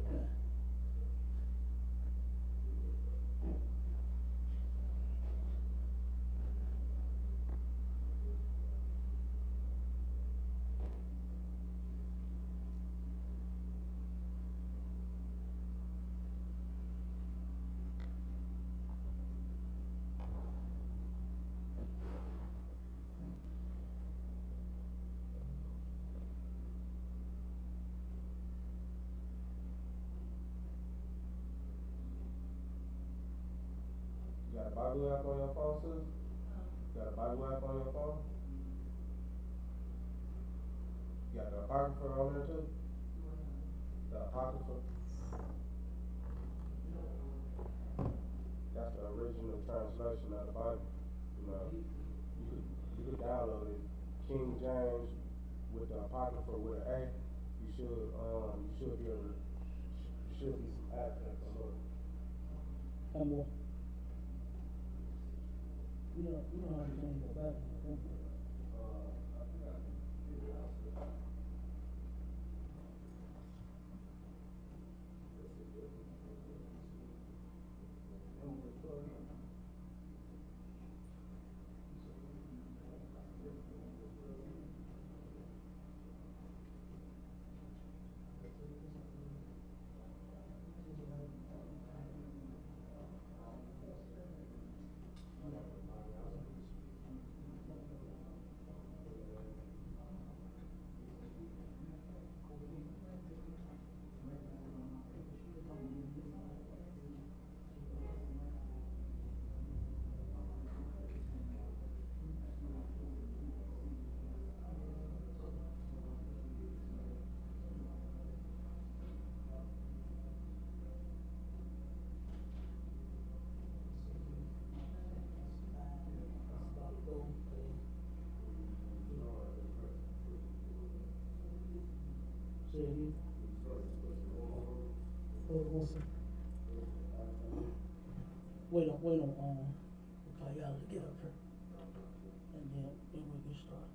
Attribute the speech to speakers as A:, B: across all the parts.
A: Okay.
B: You got a Bible app on your phone, sis? You got a Bible app on your phone? You got the Apocrypha on there too? The Apocrypha? That's the original translation of the Bible. You know, you could download it. King James with the Apocrypha with an A. You should be able to, should be some access to it.
A: One more. You know how to change your back. Say it again. One second. Wait on, Kayala to get up here. And then we get started.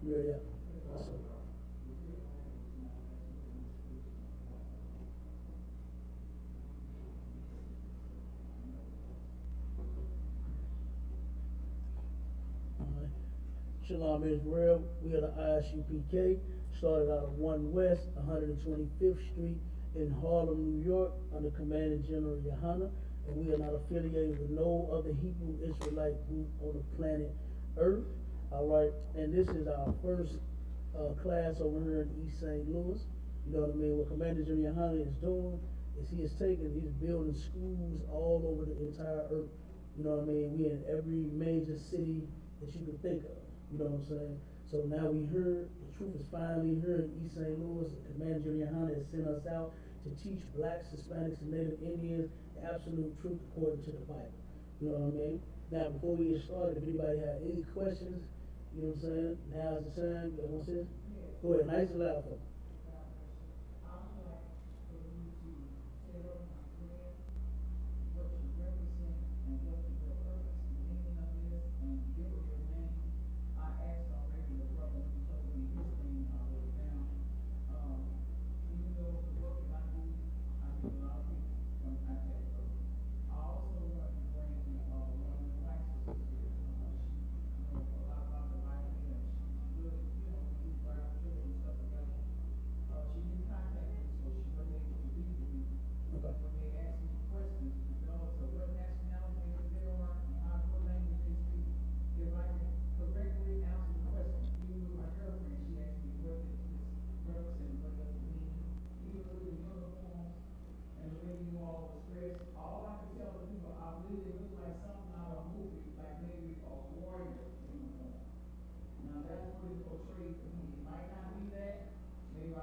A: You ready up? So, alright. Shalom Israel. We are the Isupk. Started out of 1 West, 125th Street in Harlem, New York, under Commanding General Yohana. And we are not affiliated with no other Hebrew Israelite group on the planet Earth. Alright. And this is our first class over here in East St. Louis. You know what I mean? What Commander General Yohana is doing is he's building schools all over the entire earth. You know what I mean? We in every major city that you could think of. You know what I'm saying? So now we heard, the truth is finally here in East St. Louis. Commander General Yohana has sent us out to teach blacks, Hispanics, and Native Indians the absolute truth according to the Bible. You know what I mean? Now, before we get started, if anybody have any questions, you know what I'm saying? Now's the time. You know what I'm saying? Go ahead, nice and loud for me.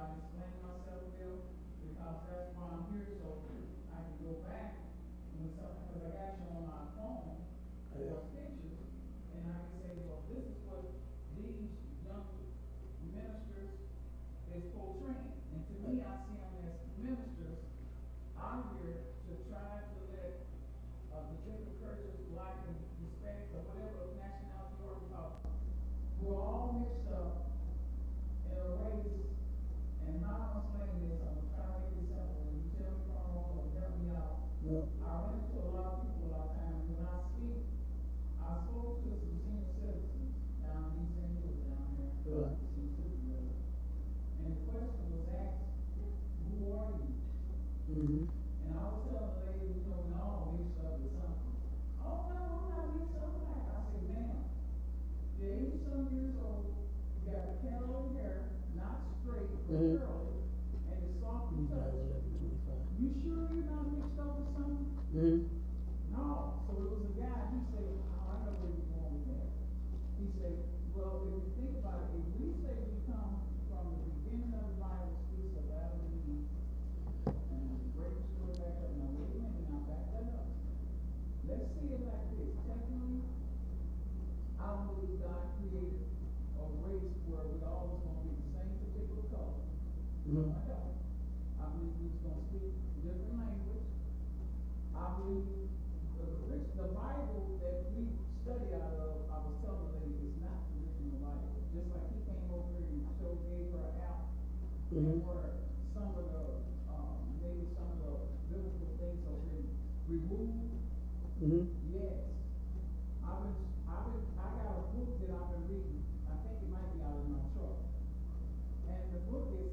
C: I explain myself well, because that's why I'm here, so I can go back when something, because I got you on my phone,
A: Yeah.
C: or pictures, and I can say, well, this is what these young ministers is portraying. And to me, I see them as ministers out here to try to let the different cultures, black and Hispanic, or whatever nationality you are, because we're all mixed up in a race. And how I'm explaining this, I'm trying to make it simple. When you tell me from wrong, or help me out.
A: Yeah.
C: I run into a lot of people a lot of times. When I speak, I spoke to some senior citizens down in East St. Louis down there.
A: Right.
C: Senior citizens. And the question was asked, who are you?
A: Mm-hmm.
C: And I was telling the lady, you know, we all mixed up with something. Oh, no, I'm not mixed up black. I said, ma'am, you're 80-some years old, you got a curly hair, not straight, but curly, and it's soft and touch. You sure you're not mixed up with something?
A: Mm-hmm.
C: No. So it was a guy, he said, oh, I know where you're going with that. He said, well, if you think about it, if we say we come from the beginning of the Bible, speaks of Adam and Eve, and break the story back up. Now, wait a minute, now back that up. Let's see it like this. Technically, I don't believe God created a race where we all was going to be the same particular color.
A: Mm-hmm.
C: I don't. I believe we was going to speak different language. I believe the Bible that we study out of, I was telling the lady, is not the original Bible. Just like he came over here and gave her out, and where some of the maybe some of the biblical things have been removed.
A: Mm-hmm.
C: Yes. I got a book that I've been reading. I think it might be out of my truck. And the book is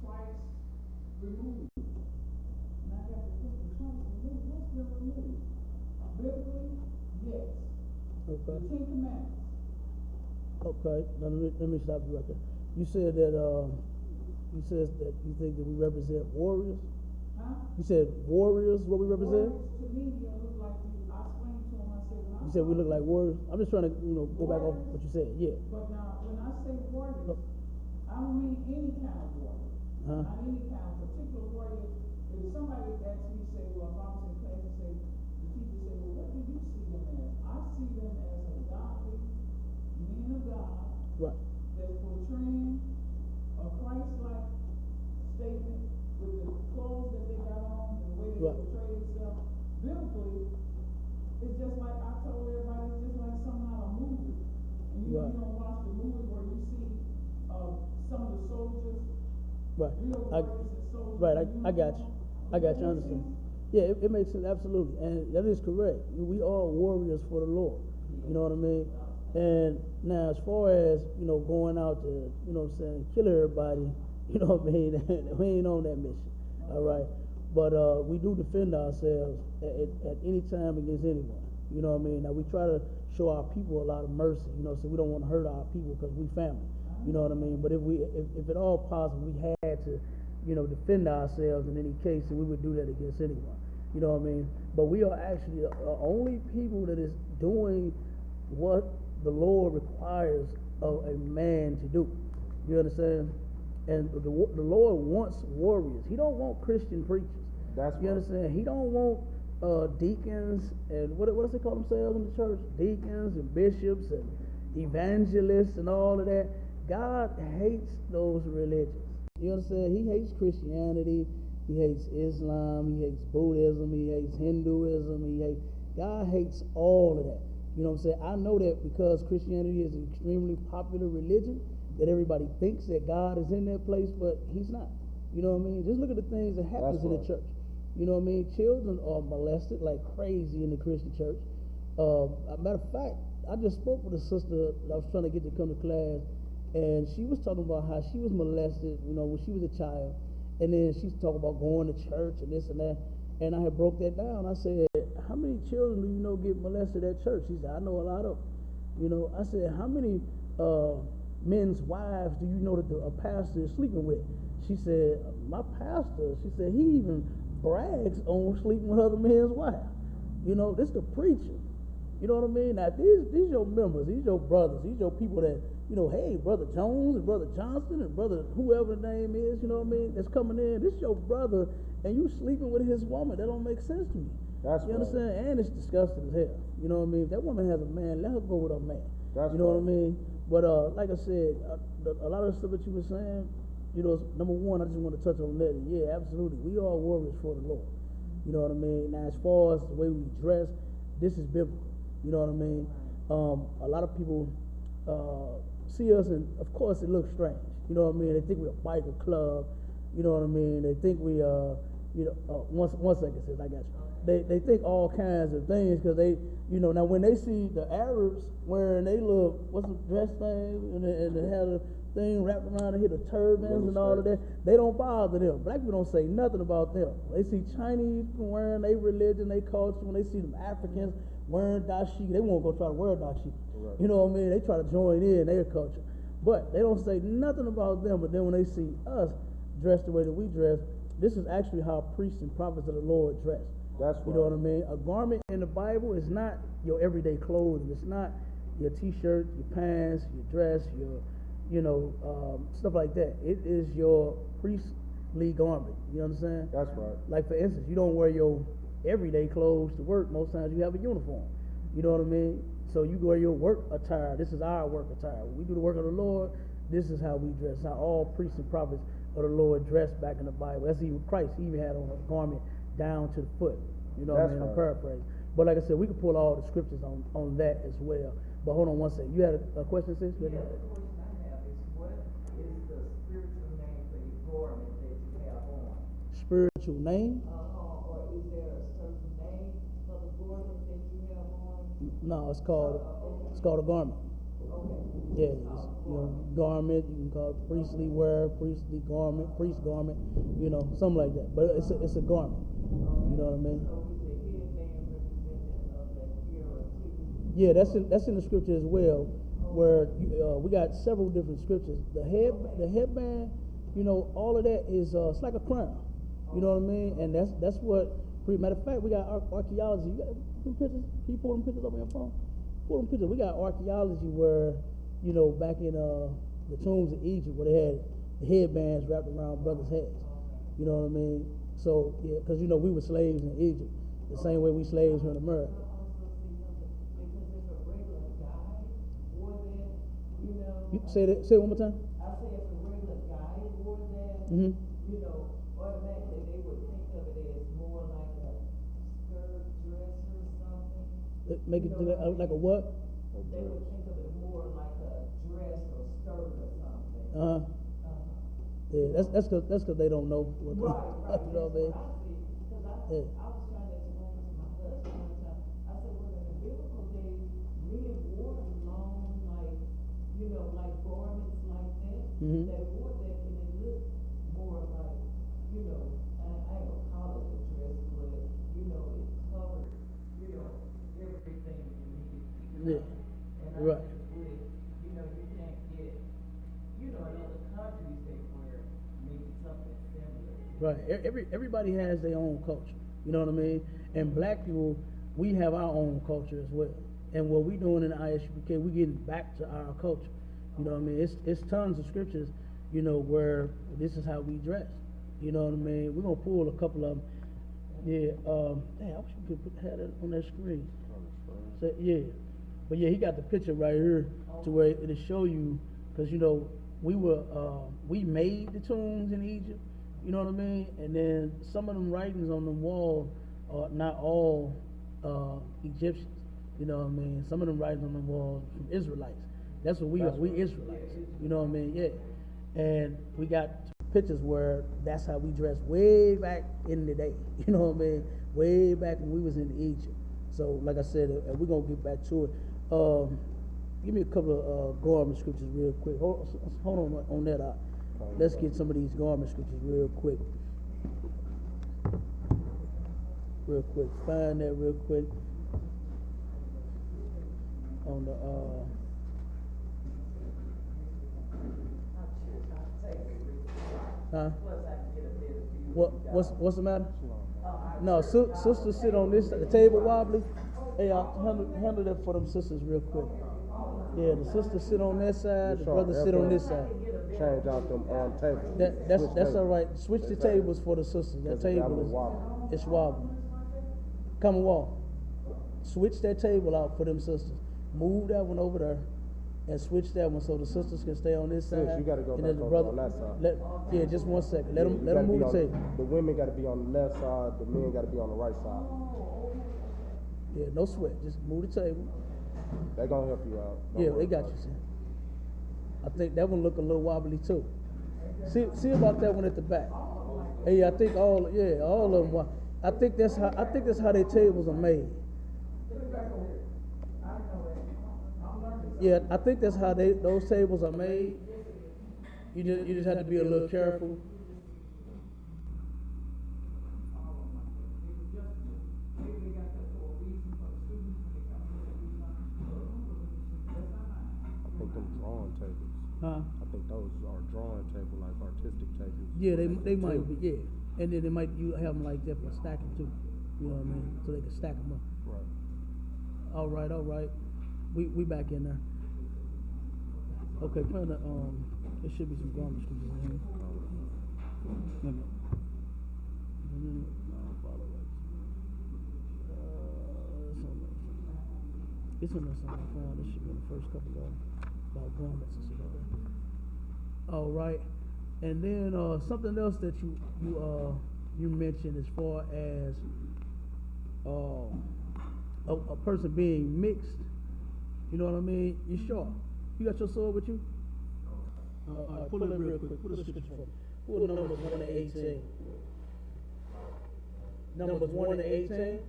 C: twice removed. And I got to thinking, twice removed? What's been removed? Biblically, yes.
A: Okay.
C: The Ten Commandments.
A: Okay. Now let me stop you right there. You said that you think that we represent warriors.
C: Huh?
A: You said warriors, what we represent?
C: Warriors, to me, you look like you. I explained to him. I said, when
A: You said we look like warriors. I'm just trying to go back off
C: Warriors.
A: what you said. Yeah.
C: But now, when I say warriors, I don't mean any kind of warrior.
A: Huh?
C: Not any kind of particular warrior. If somebody asks me, say, well, if I was in class and say, the teacher say, well, what do you see them as? I see them as a godly men of God
A: Right.
C: that's portraying a Christ-like statement with the clothes that they got on and the way they
A: Right.
C: portray themselves. Biblically, it's just like I told everybody, it's just like something out of a movie. And you
A: Right.
C: don't watch the movie where you see some of the soldiers,
A: Right.
C: real warriors and soldiers.
A: Right. I got you. I got you. I understand. Yeah, it makes sense, absolutely, and that is correct. We are warriors for the Lord. You know what I mean? And now, as far as going out to kill everybody, you know what I mean? We ain't on that mission. All right, but we do defend ourselves at any time against anyone. You know what I mean? Now we try to show our people a lot of mercy. So we don't want to hurt our people because we family. You know what I mean? But if at all possible, we had to defend ourselves in any case, and we would do that against anyone. You know what I mean? But we are actually the only people that is doing what the Lord requires of a man to do. You understand? And the Lord wants warriors. He don't want Christian preachers. You understand? He don't want deacons and what does they call themselves in the church? Deacons and bishops and evangelists and all of that. God hates those religions. You understand? He hates Christianity. He hates Islam. He hates Buddhism. He hates Hinduism. God hates all of that. You know what I'm saying? I know that because Christianity is an extremely popular religion, that everybody thinks that God is in that place, but he's not. You know what I mean? Just look at the things that happens in the church. You know what I mean? Children are molested like crazy in the Christian church. Matter of fact, I just spoke with a sister that I was trying to get to come to class, and she was talking about how she was molested, when she was a child. And then she's talking about going to church and this and that. And I had broke that down. I said, how many children do you know get molested at church? She said, I know a lot of them. I said, how many men's wives do you know that a pastor is sleeping with? She said, my pastor, she said, he even brags on sleeping with other men's wives. This the preacher. You know what I mean? Now, these your members, these your brothers, these your people that hey, Brother Jones and Brother Johnson and Brother whoever the name is, you know what I mean, that's coming in. This your brother, and you sleeping with his woman. That don't make sense to me.
B: That's
A: you
B: right.
A: understand? And it's disgusting as hell. You know what I mean? If that woman has a man, let her go with her man.
B: That's
A: you know
B: right.
A: what I mean? But like I said, a lot of the stuff that you were saying, number one, I just want to touch on that. Yeah, absolutely. We are warriors for the Lord. You know what I mean? Now, as far as the way we dress, this is biblical. You know what I mean? A lot of people see us, and of course, it looks strange. You know what I mean? They think we're a biker club. You know what I mean? They think we, one second, sis, I got you. They think all kinds of things because they, now when they see the Arabs wearing they little, what's the dress thing, and they have the thing wrapped around and hit the turbans and all of that, they don't bother them. Black people don't say nothing about them. They see Chinese wearing their religion, their culture. When they see them Africans wearing dashiki, they won't go try to wear dashiki.
B: Right.
A: You know what I mean? They try to join in their culture, but they don't say nothing about them. But then when they see us dressed the way that we dress, this is actually how priests and prophets of the Lord dress.
B: That's right.
A: You know what I mean? A garment in the Bible is not your everyday clothing. It's not your t-shirt, your pants, your dress, your, stuff like that. It is your priestly garment. You understand?
B: That's right.
A: Like, for instance, you don't wear your everyday clothes to work. Most times you have a uniform. You know what I mean? So you wear your work attire. This is our work attire. When we do the work of the Lord, this is how we dress. How all priests and prophets of the Lord dressed back in the Bible. That's even Christ. He even had on a garment down to the foot. You know what I mean? I'm paraphrasing. But like I said, we could pull all the scriptures on that as well. But hold on one second. You had a question, sis?
C: Yeah, the question I have is, what is the spiritual name for your garment that you have on?
A: Spiritual name?
C: Or is there a certain name for the garment that you have on?
A: No, it's called a garment.
C: Okay.
A: Yeah, it's, garment. You can call it priestly wear, priestly garment, priest garment. Something like that. But it's a garment. You know what I mean?
C: So is the headband representative of that era too?
A: Yeah, that's in the scripture as well, where we got several different scriptures. The headband, all of that is it's like a crown. You know what I mean? And that's what. Matter of fact, we got archaeology. You got some pictures? Can you pull them pictures up on your phone? Pull them pictures. We got archaeology where, back in the tombs of Egypt, where they had the headbands wrapped around brothers' heads. You know what I mean? So yeah, because we were slaves in Egypt, the same way we slaves here in America. Say it one more time.
C: I say if a regular guy wore that, automatically they would think of it as more like a skirt, dress, or something.
A: Make it like a what?
C: They would think of it more like a dress or skirt or something.
A: Yeah, that's because they don't know what.
C: Right.
A: You know what I mean?
C: Because I was trying to explain to my husband one time. I said, well, in the biblical days, men wore long, like garments like that.
A: Mm-hmm.
C: They wore that, and it looked more like, I ain't gonna call it a dress, but it covered, everything you needed.
A: Yeah.
C: And
A: Right.
C: I just would, you can't get, in other countries they wear maybe something similar.
A: Right. Everybody has their own culture. You know what I mean? And black people, we have our own culture as well. And what we doing in the ISUPK, we getting back to our culture. You know what I mean? It's tons of scriptures, where this is how we dress. You know what I mean? We're gonna pull a couple of them. Yeah. I wish we could have that on that screen. So, yeah. But yeah, he got the picture right here to where it'll show you, because we made the tombs in Egypt. You know what I mean? And then some of them writings on the wall are not all Egyptians. You know what I mean? Some of them writings on the walls from Israelites. That's what we are. We Israelites. You know what I mean? Yeah. And we got pictures where that's how we dressed way back in the day. You know what I mean? Way back when we was in Egypt. So like I said, we're gonna get back to it. Give me a couple of garment scriptures real quick. Hold on that out. Let's get some of these garment scriptures real quick. Find that real quick. On the what's the matter? No, sisters sit on this the table wobbly. Hey, I'll handle that for them sisters real quick. Yeah, the sister sit on that side, the
B: Sure,
A: brother sit on
B: everybody
A: this side.
B: Change out them tables.
A: That's
B: Switch
A: all
B: tables.
A: right. Switch the tables for the sisters. That
B: 'Cause it got a
A: table
B: little
A: is
B: wobbly.
A: it's wobbling. Come and walk. Switch that table out for them sisters. Move that one over there, and switch that one so the sisters can stay on this
B: Sis,
A: side.
B: you gotta go
A: and
B: back
A: then the
B: over
A: brother,
B: on that side.
A: Yeah, just 1 second. Let
B: Yeah,
A: them
B: you
A: let them
B: gotta
A: move
B: be
A: the
B: on-
A: table.
B: The women gotta be on the left side, the men gotta be on the right side.
A: Yeah, no sweat. Just move the table.
B: They gonna help you out. Don't
A: Yeah,
B: worry
A: they got
B: about
A: you,
B: it.
A: see. I think that one look a little wobbly too. See about that one at the back. Hey, I think all of them. I think that's how their tables are made. Yeah, I think that's how those tables are made. You just have to be a little careful.
C: Maybe they got that for a reason for the students when they come here to do something. That's not mine.
B: I think them drawing tables.
A: Huh?
B: I think those are drawing table, like artistic tables.
A: Yeah, they
B: Too.
A: might be, yeah. And then you have them like that for stacking too. You know what I mean? So they can stack them up.
B: Right.
A: All right. We back in there. Okay, find the there should be some grammar screws in here. Wait a minute. No, follow it. It's on there somewhere. I found this should be in the first couple of about garments and shit like that. All right, and then something else that you mentioned as far as a person being mixed. You know what I mean? You sure? You got your sword with you? All right, pull it real quick. Pull the scripture for me. Pull numbers 1 to 18. Numbers 1 to 18.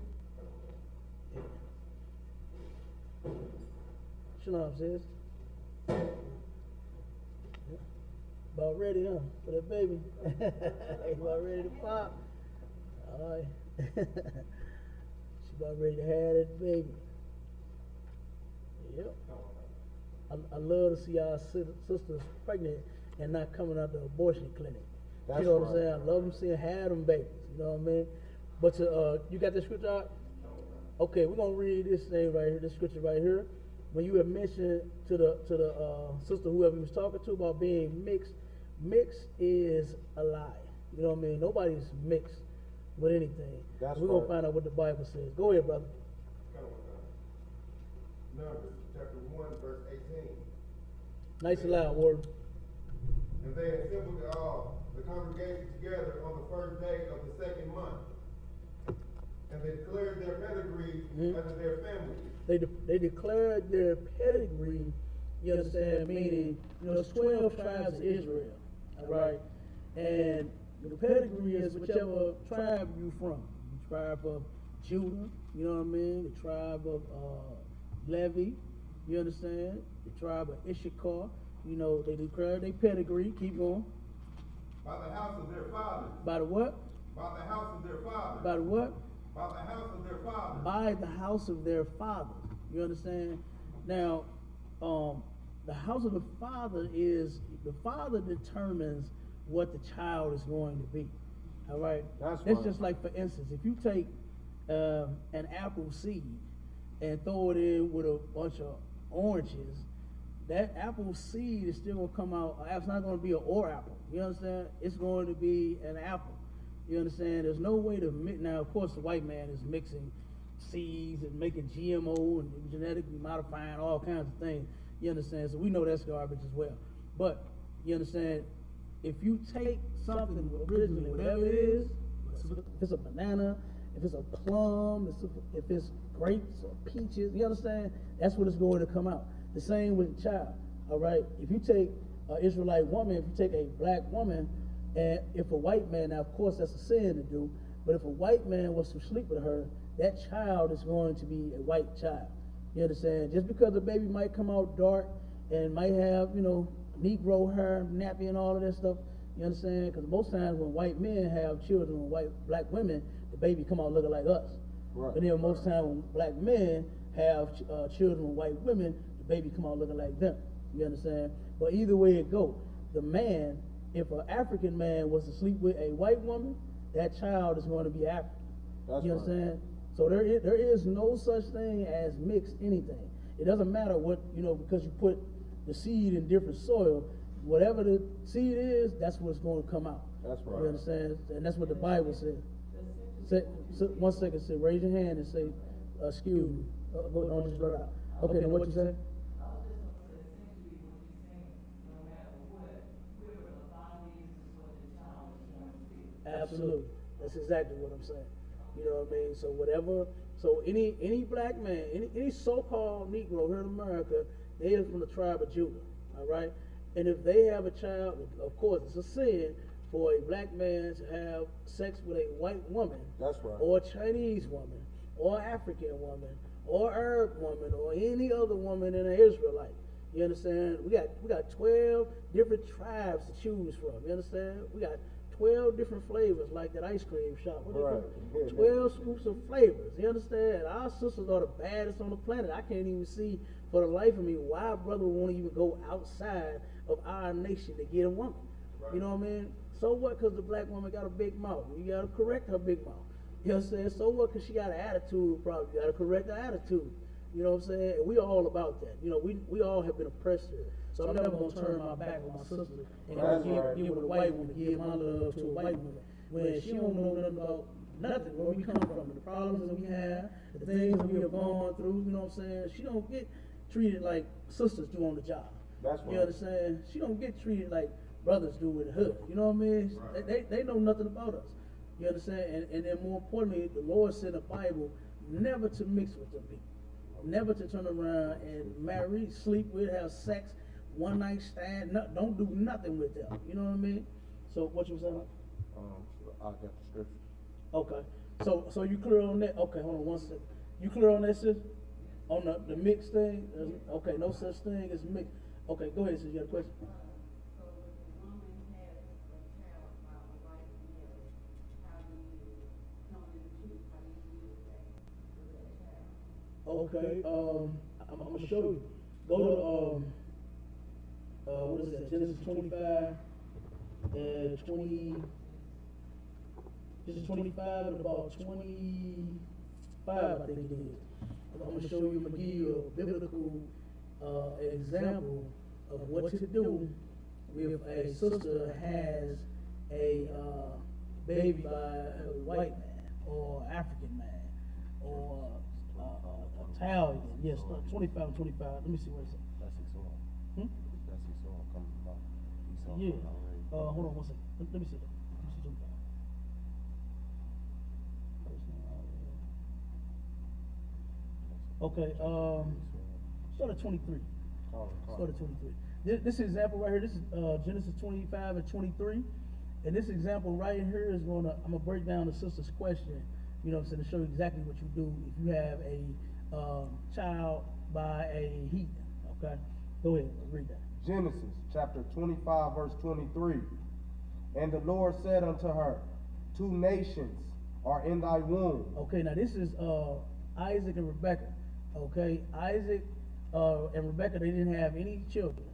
A: Shalom, sis. About ready, huh? For that baby. About ready to pop. All right. She about ready to have that baby. Yep. I love to see our sisters pregnant and not coming out the abortion clinic.
B: That's
A: you know what I'm
B: right.
A: saying? I love them seeing have them babies. You know what I mean? But you got the scripture out? Okay, we're gonna read this thing right here, this scripture right here. When you have mentioned to the sister whoever you was talking to about being mixed is a lie. You know what I mean? Nobody's mixed with anything.
B: That's
A: We're gonna
B: right.
A: find out what the Bible says. Go ahead, brother.
D: Numbers chapter 1, verse 18.
A: Nice and loud word.
D: And they assembled the congregation together on the first day of the second month. And they declared their pedigree unto their families.
A: They declared their pedigree, you understand, meaning, there's 12 tribes of Israel, all right? And the pedigree is whichever tribe you from. The tribe of Judah, you know what I mean? The tribe of Levi, you understand? The tribe of Issachar, they declared their pedigree. Keep going.
D: By the house of their fathers.
A: By the what?
D: By the house of their fathers.
A: By the what?
D: By the house of their fathers.
A: By the house of their fathers. You understand? Now, the house of the father is, the father determines what the child is going to be. All right?
B: That's
A: It's
B: right.
A: just like, for instance, if you take an apple seed and throw it in with a bunch of oranges, that apple seed is still going to come out. It's not going to be an or apple. You understand? It's going to be an apple. You understand? There's no way to mix. Now, of course, the white man is mixing seeds and making GMO and genetically modifying all kinds of things. You understand? So we know that's garbage as well. But you understand? If you take something originally, whatever it is, if it's a banana, if it's a plum, if it's grapes or peaches, you understand? That's what it's going to come out. The same with a child. All right? If you take an Israelite woman, if you take a black woman, and if a white man, now of course that's a sin to do, but if a white man was to sleep with her, that child is going to be a white child. You understand? Just because the baby might come out dark and might have, Negro hair, nappy and all of that stuff, you understand? Because most times when white men have children with black women, the baby come out looking like us.
B: Right.
A: But then most times when black men have children with white women, the baby come out looking like them. You understand? But either way it go, the man, if an African man was to sleep with a white woman, that child is going to be African.
B: That's
A: You
B: right.
A: understand? So there is no such thing as mixed anything. It doesn't matter what, because you put the seed in different soil, whatever the seed is, that's what's going to come out.
B: That's right.
A: You understand? And that's what the Bible says. Say, 1 second, say, raise your hand and say, excuse me. Don't just blurt out. Okay, now what you say? Absolutely. That's exactly what I'm saying. You know what I mean? So any black man, any so-called Negro here in America, they are from the tribe of Judah. All right? And if they have a child, of course it's a sin for a black man to have sex with a white woman.
B: That's right.
A: Or a Chinese woman, or African woman, or Arab woman, or any other woman in an Israelite. You understand? We got 12 different tribes to choose from. You understand? We got 12 different flavors, like that ice cream shop. What they
B: Right.
A: call it? 12 scoops of flavors. You understand? Our sisters are the baddest on the planet. I can't even see for the life of me why a brother won't even go outside of our nation to get a woman.
D: Right.
A: You know what I mean? So what? Because the black woman got a big mouth. You got to correct her big mouth. You know what I'm saying? So what? Because she got an attitude, probably. You got to correct her attitude. You know what I'm saying? And we all about that. We all have been oppressed here. So I'm never going to turn my back on my sister and
B: That's
A: give
B: right.
A: with a white woman, give my love to a white woman. When she don't know nothing about nothing, where we come from, the problems that we have, the things that we have gone through, you know what I'm saying? She don't get treated like sisters do on the job.
B: That's
A: You
B: right.
A: understand? She don't get treated like brothers do in the hood. You know what I mean?
D: Right.
A: They know nothing about us. You understand? And then more importantly, the Lord said in the Bible never to mix with them people. Never to turn around and marry, sleep with, have sex, one night stand, don't do nothing with them. You know what I mean? So what you saying?
B: I got the scripture.
A: Okay. So you clear on that? Okay, hold on 1 second. You clear on that, sis? On the mix thing? Okay, no such thing as mix. Okay, go ahead, sis. You got a question? Okay, I'm gonna show you. Go to what is that? Genesis 25 and 20. Genesis 25 and about 25, I think it is. I'm gonna show you. I'm gonna give you a biblical example of what to do if a sister has a baby by a white man or African man or Italian. Yes, 25 and 25. Let me see where it's at.
B: That's Esau.
A: Hmm?
B: That's Esau coming about. Esau
A: Yeah.
B: coming already.
A: Hold on 1 second. Let me see that. Let me see 25. Okay, start at 23. Start at 23. This example right here, this is Genesis 25 and 23. And this example right here is I'm gonna break down the sister's question, you know what I'm saying, to show you exactly what you do if you have a child by a heathen. Okay? Go ahead, read that.
B: Genesis chapter 25 verse 23. And the Lord said unto her, 2 nations are in thy womb.
A: Okay, now this is Isaac and Rebekah. Okay, Isaac and Rebekah, they didn't have any children.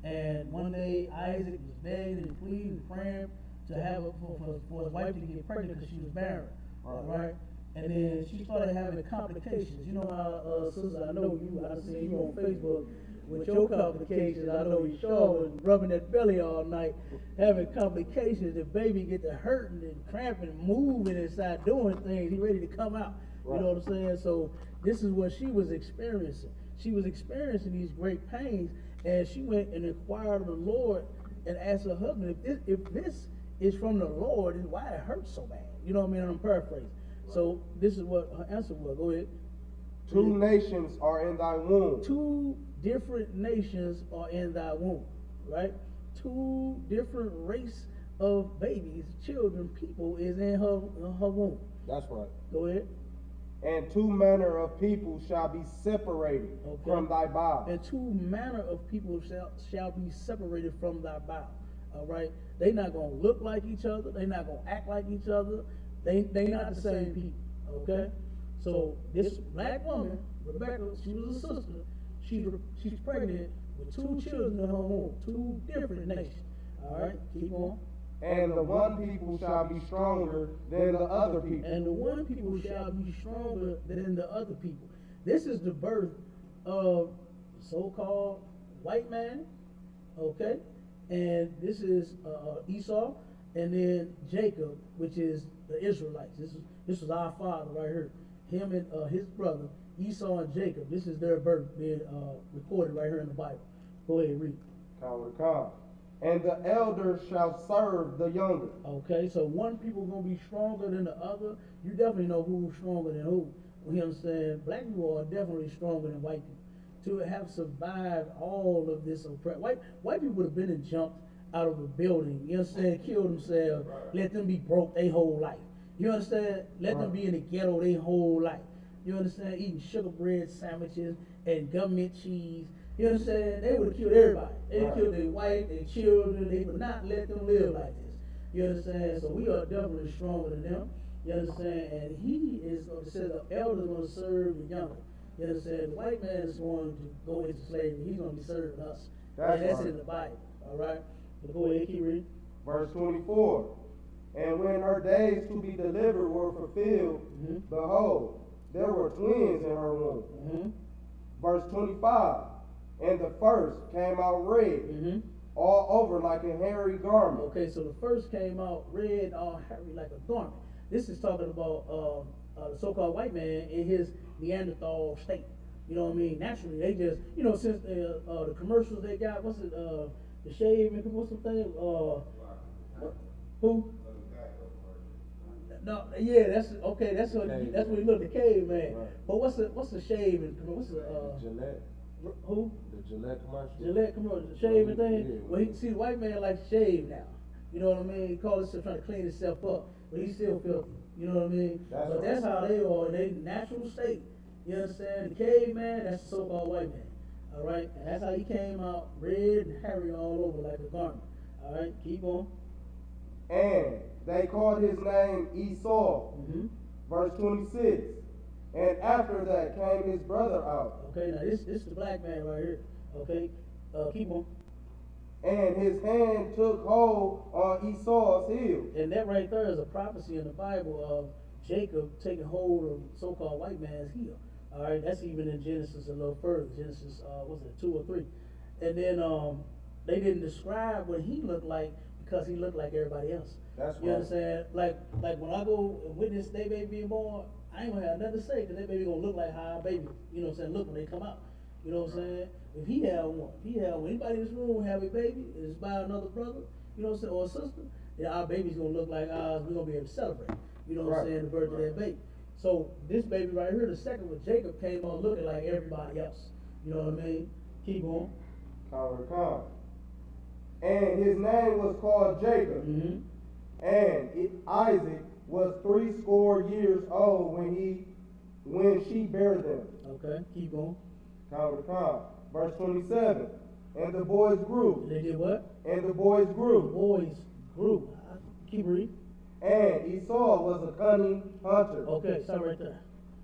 A: And one day Isaac was begging and pleading and praying to have for his wife to get pregnant because she was barren. All right. And then she started having complications. You know how, sister, I know you, I seen you on Facebook with your complications. I know you sure was rubbing that belly all night, having complications. The baby get to hurting and cramping and moving inside, doing things. He ready to come out. You know what I'm saying? So this is what she was experiencing. She was experiencing these great pains, and she went and inquired of the Lord and asked her husband, if this is from the Lord, then why it hurts so bad? You know what I mean? I'm paraphrasing. So this is what her answer was. Go ahead.
B: 2 nations are in thy womb.
A: 2 different nations are in thy womb, right? 2 different race of babies, children, people is in her womb.
B: That's right.
A: Go ahead.
B: And 2 manner of people shall be separated from thy bowels.
A: And 2 manner of people shall be separated from thy bowels. All right? They not gonna look like each other. They not gonna act like each other. They not the same people. Okay? So this black woman, Rebecca, she was a sister. She's pregnant with 2 children in her womb, 2 different nations. All right? Keep on.
B: And the one people shall be stronger than the other people.
A: And the one people shall be stronger than the other people. This is the birth so-called white man, okay, and this is Esau, and then Jacob, which is the Israelites. This was our father right here. Him and his brother Esau and Jacob. This is their birth being recorded right here in the Bible. Go ahead, read.
B: And the elder shall serve the younger.
A: Okay, so one people gonna be stronger than the other. You definitely know who's stronger than who. You understand? Black people are definitely stronger than white people. To have survived all of this oppression, white people would have been and jumped out of a building. You understand? Killed themselves. Let them be broke their whole life. You understand? Let them be in the ghetto their whole life. You understand? Eating sugar bread sandwiches and government cheese. You understand? They would have killed everybody. They would have killed their wife, their children. They would not let them live like this. You understand? So we are definitely stronger than them. You understand? And he is going to say the elder is going to serve the younger. You understand? The white man is going to go into slavery. He's going to be serving us. That's in the Bible. All right? But go ahead, keep reading.
B: Verse 24. And when her days to be delivered were fulfilled, behold, there were twins in her womb. Verse 25. And the first came out red, all over like a hairy garment.
A: Okay, so the first came out red, all hairy like a garment. This is talking about the so-called white man in his Neanderthal state. You know what I mean? Naturally, they just, you know, since the commercials they got, what's it, the shaving, what's the thing? Who? No, yeah, that's okay. That's what he looked the caveman.
B: Right.
A: But what's the shaving? What's the
B: Gillette.
A: who?
B: The Gillette commercial.
A: Gillette commercial, the shaving thing.
B: Yeah.
A: Well, he see the white man likes to shave now. You know what I mean? He calls himself trying to clean himself up, but he's still filthy. You know what I mean? But that's how they are in their natural state. You understand? The caveman, that's the so-called white man. All right, and that's how he came out, red and hairy all over like a garment. All right, keep on.
B: And they called his name Esau. Verse 26. And after that came his brother out.
A: Okay, now this is the black man right here. Okay, keep on.
B: And his hand took hold on Esau's heel.
A: And that right there is a prophecy in the Bible of Jacob taking hold of so-called white man's heel. All right, that's even in Genesis a little further. Genesis, was it 2 or 3? And then they didn't describe what he looked like because he looked like everybody else.
B: That's
A: You
B: right.
A: understand? Like when I go and witness their baby being born, I ain't gonna have nothing to say because that baby gonna look like how our baby, you know what I'm saying, look when they come out. You know what I'm saying? If he had one, anybody in this room have a baby, it's by another brother, you know what I'm saying, or a sister, then our baby's gonna look like ours, we're gonna be able to celebrate, you know what I'm saying, the birth of that baby. So this baby right here, the second one, Jacob, came on looking like everybody else. You know what I mean? Keep on.
B: And his name was called Jacob. And Isaac was 80 years old when she bare them.
A: Okay, keep on.
B: Verse 27. And the boys grew.
A: They did what?
B: And the boys
A: The
B: grew.
A: boys grew. Keep reading.
B: And Esau was a cunning hunter.
A: Okay, stop right there.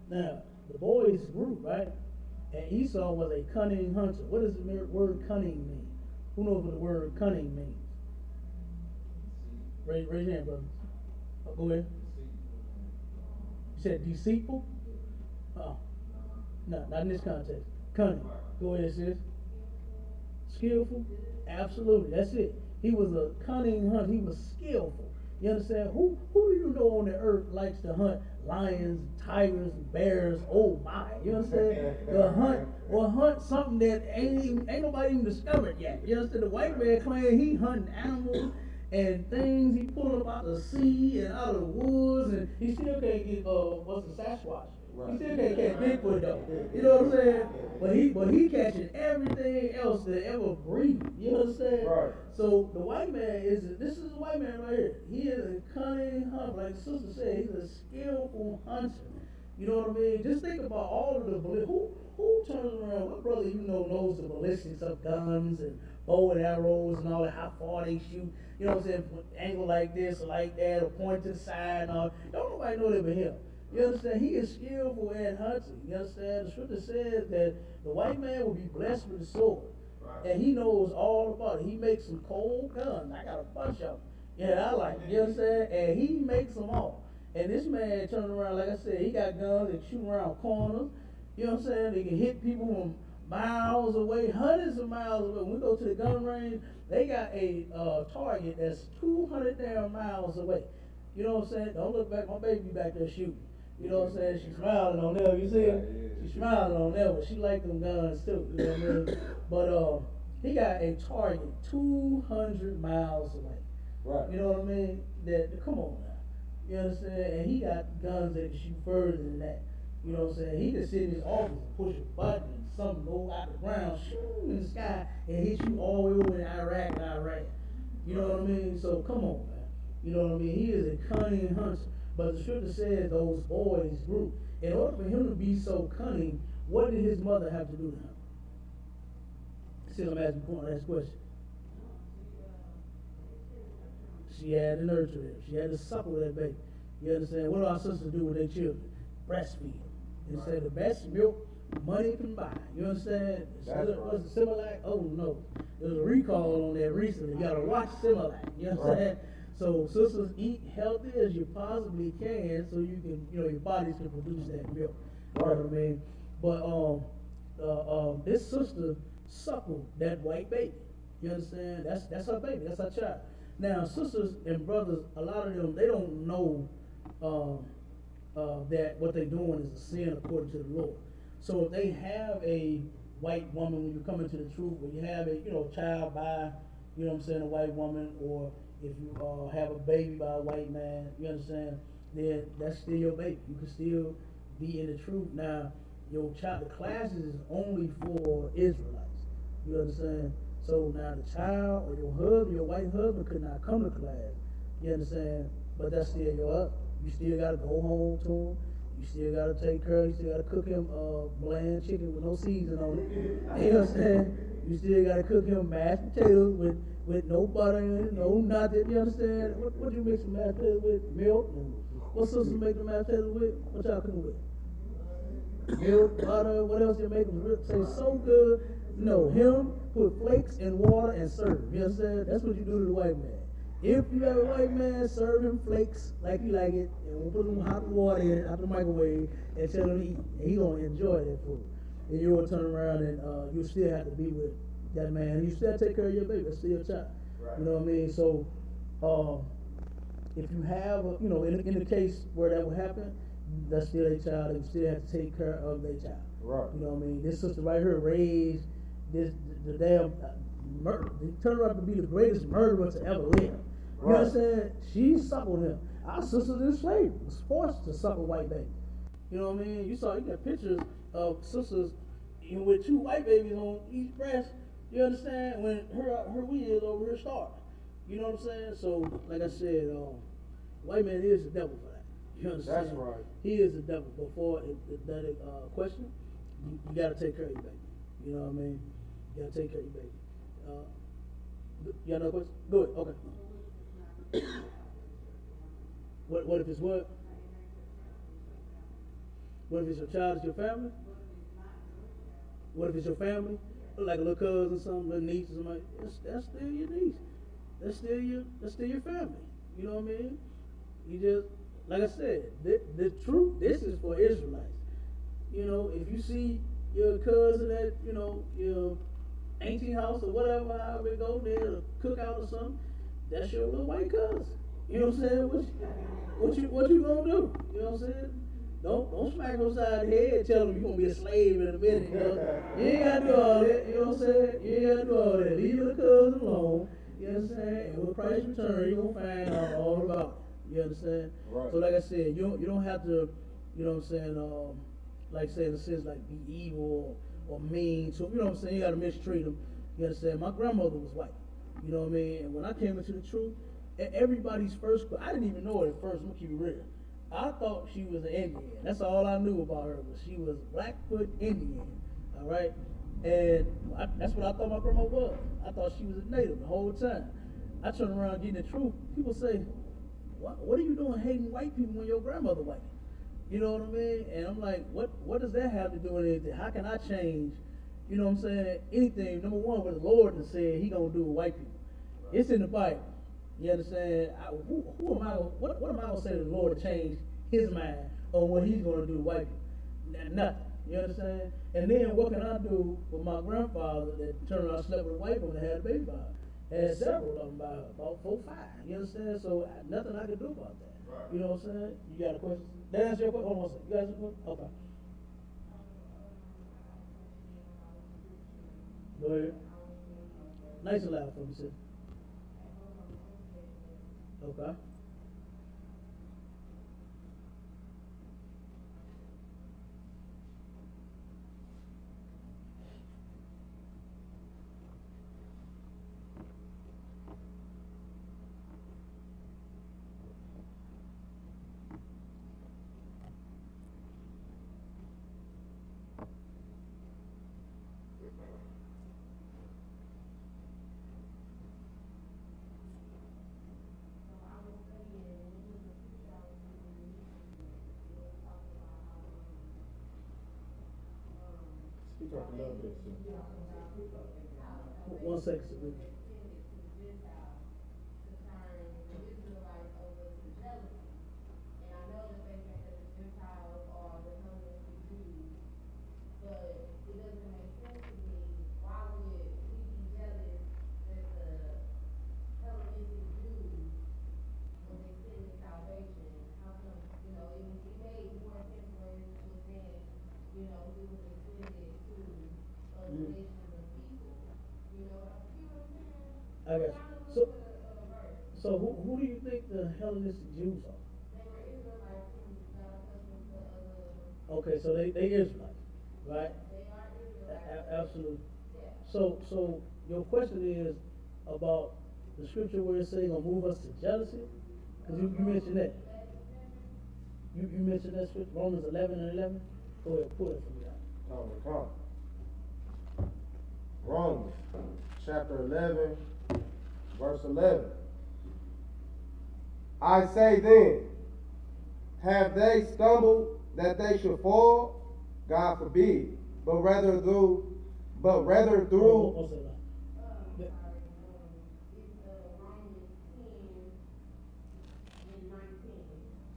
A: Now, the boys grew, right? And Esau was a cunning hunter. What does the word cunning mean? Who knows what the word cunning means? Raise your hand, brother. Go ahead. You said deceitful? Oh. No, not in this context. Cunning. Go ahead, sis. Skillful? Absolutely. That's it. He was a cunning hunter. He was skillful. You understand? Who do you know on the earth likes to hunt lions, tigers, bears? Oh my! You understand? Hunt something that ain't nobody even discovered yet. You understand? The white man claimed he hunting animals and things. He pulled them out of the sea and out of the woods, and he still can't get what's the Sasquatch? He still can't catch Bigfoot though. You know what I'm saying? But he catching everything else that ever breathed. You understand?
B: Right.
A: So the white man this is the white man right here. He is a cunning hunter, like the sister said. He's a skillful hunter. You know what I mean? Just think about all of the who turns around. What brother you know knows the ballistics of guns and bow and arrows and all that, how far they shoot. You know what I'm saying? Angle like this or like that, or point to the side and all. Don't nobody know that but him. You understand? He is skillful at hunting. You understand? The scripture says that the white man will be blessed with the sword. Right. And he knows all about it. He makes some cold guns. I got a bunch of them. Yeah, I like it. You understand? And he makes them all. And this man turning around, like I said, he got guns that shoot around corners. You know what I'm saying? They can hit people from miles away, hundreds of miles away. When we go to the gun range, they got a target that's 200 damn miles away. You know what I'm saying? Don't look back, my baby back there shooting. You know what I'm saying? She's smiling on them, you see it? She's smiling on them, but she like them guns too, you know what I mean? But he got a target 200 miles away.
B: Right.
A: You know what I mean? Come on now. You understand? And he got guns that can shoot further than that. You know what I'm saying? He can sit in his office and push a button and something go out the ground, shoot in the sky, and hit you all the way over in Iraq and Iran. You know what I mean? So come on, man. You know what I mean? He is a cunning hunter. But the scripture says those boys grew. In order for him to be so cunning, what did his mother have to do to him? Still, I'm asking the last question. She had to nurture him. She had to suckle that baby. You understand? What do our sisters do with their children? Breastfeed them. They say the best milk money can buy. You understand? What's the Similac? Oh no. There was a recall on that recently. You gotta watch Similac. You understand? Right. So sisters, eat healthy as you possibly can so you can, your bodies can produce that milk. You know what I mean? But this sister suckled that white baby. You understand? That's her baby. That's her child. Now, sisters and brothers, a lot of them, they don't know that what they're doing is a sin according to the Lord. So if they have a white woman, when you come into the truth, or you have a child by, you know what I'm saying, a white woman, or if you have a baby by a white man, you understand, then that's still your baby. You can still be in the truth. Now, your child, the classes is only for Israelites. You understand? So now the child or your husband, your white husband could not come to class. You understand? But that's still your husband. You still gotta go home to him. You still gotta take care. You still gotta cook him bland chicken with no season on it. You understand? You still gotta cook him mashed potatoes with no butter in it, no nothing. You understand? What you mix the mashed potatoes with? Milk. And what sisters make the mashed potatoes with? What y'all cooking with? Milk, butter. What else you make them? Say so good. No, him put flakes in water and serve. You understand? That's what you do to the white man. If you have a white man, serve him flakes like you like it, and we'll put some hot water in it out the microwave and tell him to eat. And he gonna enjoy that food. And you will turn around and you still have to be with that man. You still have to take care of your baby. That's still your child. Right. You know what I mean? So if you have, in the case where that would happen, that's still a child. You still have to take care of their child. Right. You know what I mean? This sister right here raised the damn murder. He turned out to be the greatest murderer to ever live. You understand? She suckled him. Our sisters in slavery was forced to suckle white babies. You know what I mean? You got pictures of sisters with two white babies on each breast. You understand? When her wheel over her starved. You know what I'm saying? So, like I said, white man is the devil for that. You understand? That's right. He is the devil. Before that question, you got to take care of your baby. You know what I mean? You got to take care of your baby. You got another question? Good. Okay. What if it's what? What if it's your child, it's your family? What if it's your family? Like a little cousin, something, little niece, or something. That's still your niece. That's still your family. You know what I mean? You just, like I said, the truth. This is for Israelites. You know, if you see your cousin at your auntie house or whatever, however it go there, a cookout or something, that's your little white cousin. You know what I'm saying? What you gonna do? You know what I'm saying? Don't smack him upside the head and tell him you're gonna be a slave in a minute. You know? You ain't gotta do all that. You know what I'm saying? You ain't gotta do all that. Leave your cousin alone. You understand? And when Christ returns, you're gonna find out all about it. You understand? Right. So like I said, you don't have to, you know what I'm saying, like say in a sense like be evil or mean. So you know what I'm saying, you gotta mistreat them. You understand? My grandmother was white. You know what I mean? And when I came into the truth, everybody's first, I didn't even know it at first, I'm gonna keep it real. I thought she was an Indian. That's all I knew about her, was she was Blackfoot Indian. Alright? And that's what I thought my grandma was. I thought she was a native the whole time. I turned around getting the truth. People say, what are you doing hating white people when your grandmother white? You know what I mean? And I'm like, what does that have to do with anything? How can I change, you know what I'm saying, anything? Number one, what the Lord has said he gonna do with white people. It's in the Bible. You understand? Who am I? What am I gonna say to the Lord to change his mind on what he's gonna do with white people? Nothing. You understand? And then what can I do with my grandfather that turned around and slept with a white woman that had a baby by her? Had several of them by her, about 4, 5. You understand? So nothing I can do about that.
D: Right.
A: You know what I'm saying? You got a question? That answer your question? Hold on one second. You got a question? Okay. Go ahead. Nice and loud for me, sis. Okay.
B: Speak up a little bit, sis.
A: 1 second, sis. I got you. So who do you think the Hellenistic Jews are? Okay, so they Israelites, right? Absolutely. So your question is about the scripture where it says gonna move us to jealousy? Because you mentioned that. You mentioned that scripture, Romans 11 and 11? Go ahead, pull it from me.
B: Come. Romans chapter 11, verse 11. I say then, have they stumbled that they should fall? God forbid. But rather through.
A: One second.
C: Romans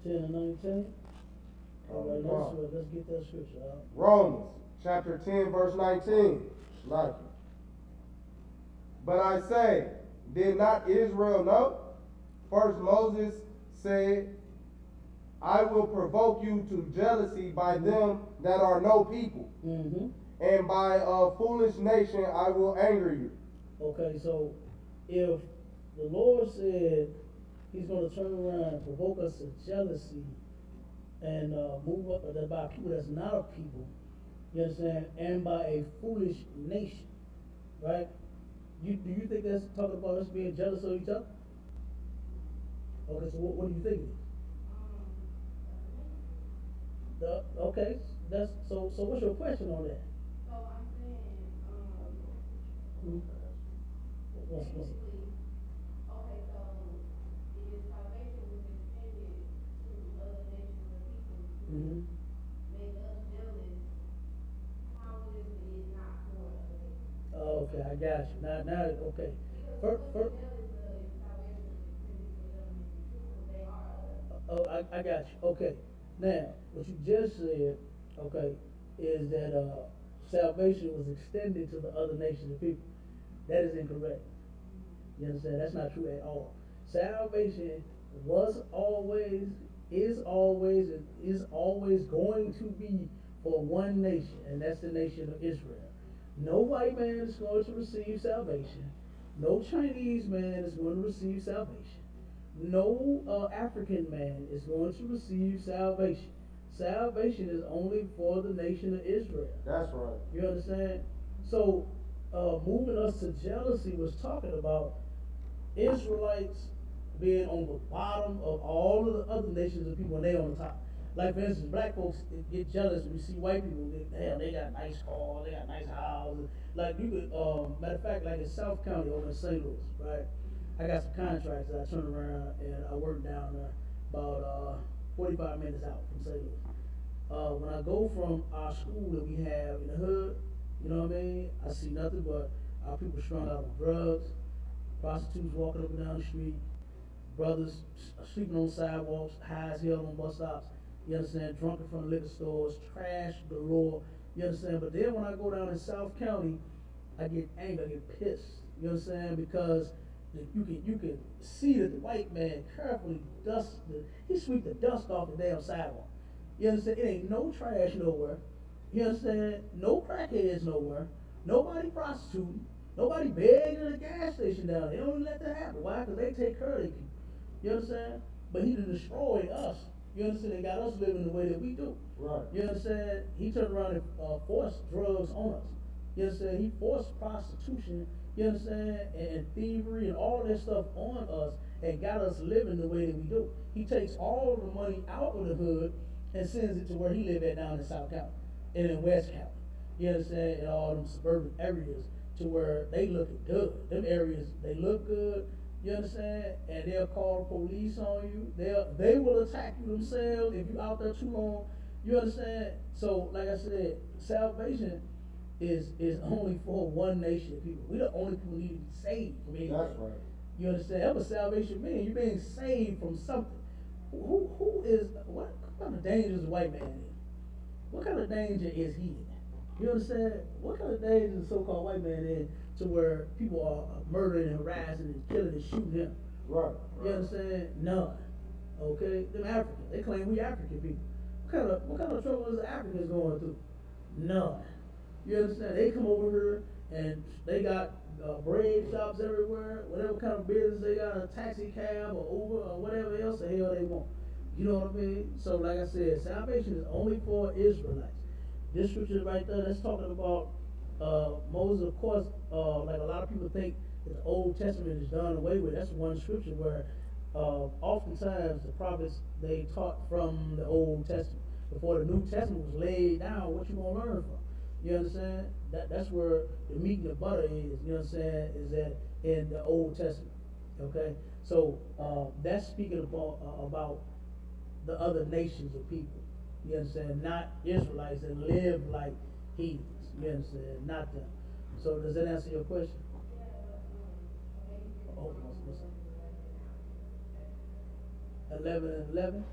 A: 10 and 19. All right, let's get that scripture out.
B: Romans chapter 10, verse 19. Like it. But I say, did not Israel know? First Moses said, I will provoke you to jealousy by them that are no people.
A: Mm-hmm.
B: And by a foolish nation I will anger you.
A: Okay, so if the Lord said he's going to turn around and provoke us to jealousy and move up by people that's not a people, you understand, and by a foolish nation, right? Do you think that's talking about us being jealous of each other? Okay, so what do you think? Okay, that's so what's your question on that?
C: So I'm saying,
A: What's
C: okay, so if salvation was extended to other nations and people to
A: mm-hmm.
C: make us jealous, how is it not for other nations?
A: Okay, I got you. Now, okay.
C: Because what's jealous of if salvation was extended to them too, because they are us.
A: I got you. Okay. Now, what you just said, okay, is that salvation was extended to the other nations of people. That is incorrect. You understand? That's not true at all. Salvation was always, is always, and is always going to be for one nation, and that's the nation of Israel. No white man is going to receive salvation. No Chinese man is going to receive salvation. No African man is going to receive salvation. Salvation is only for the nation of Israel.
B: That's right.
A: You understand? So, moving us to jealousy was talking about Israelites being on the bottom of all of the other nations of people, and they on the top. Like, for instance, black folks get jealous when we see white people. They got nice cars, they got nice houses. Like, you could, matter of fact, like in South County over in St. Louis, right? I got some contracts that I turn around and I work down there about 45 minutes out from St. Louis. When I go from our school that we have in the hood, you know what I mean? I see nothing but our people strung out on drugs, prostitutes walking up and down the street, brothers sleeping on sidewalks, high as hell on bus stops. You understand? Drunk in front of liquor stores, trash galore. You understand? But then when I go down in South County, I get angry, I get pissed. You understand? Because you can see that the white man carefully he sweep the dust off the damn sidewalk. You understand? It ain't no trash nowhere. You understand? No crackheads nowhere. Nobody prostituting. Nobody begging at a gas station down there. They don't even let that happen. Why? Because they take care of their people. You understand? But he done destroyed us. You understand? They got us living the way that we do.
B: Right.
A: You understand? He turned around and forced drugs on us. You understand? He forced prostitution, you understand, and thievery and all that stuff on us and got us living the way that we do. He takes all the money out of the hood and sends it to where he live at down in South County and in West County. You understand? In all them suburban areas to where they looking good. Them areas, they look good. You understand? And they'll call the police on you. They will attack you themselves if you out there too long. You understand? So, like I said, salvation is only for one nation of people. We the only people need to be saved from anything.
B: That's right.
A: You understand? That's what salvation means. You're being saved from something. What kind of danger is a white man in? What kind of danger is he in? You understand? What kind of danger is the so-called white man in to where people are murdering and harassing and killing and shooting him?
B: Right.
A: You understand? None. Okay? Them Africans. They claim we African people. What kind of trouble is the Africans going through? None. You understand? They come over here and they got braid shops everywhere, whatever kind of business they got, a taxi cab or Uber or whatever else the hell they want. You know what I mean? So like I said, salvation is only for Israelites. This scripture right there, that's talking about Moses, of course, like a lot of people think that the Old Testament is done away with. That's one scripture where oftentimes the prophets, they taught from the Old Testament. Before the New Testament was laid down, what you gonna learn from? You understand? That's where the meat and the butter is, you know what I'm saying, is that in the Old Testament. Okay? So that's speaking about the other nations of people. You understand? Not Israelites that live like heathens. You understand? Not them. So does that answer your question? Oh, what's up? 11 and 11?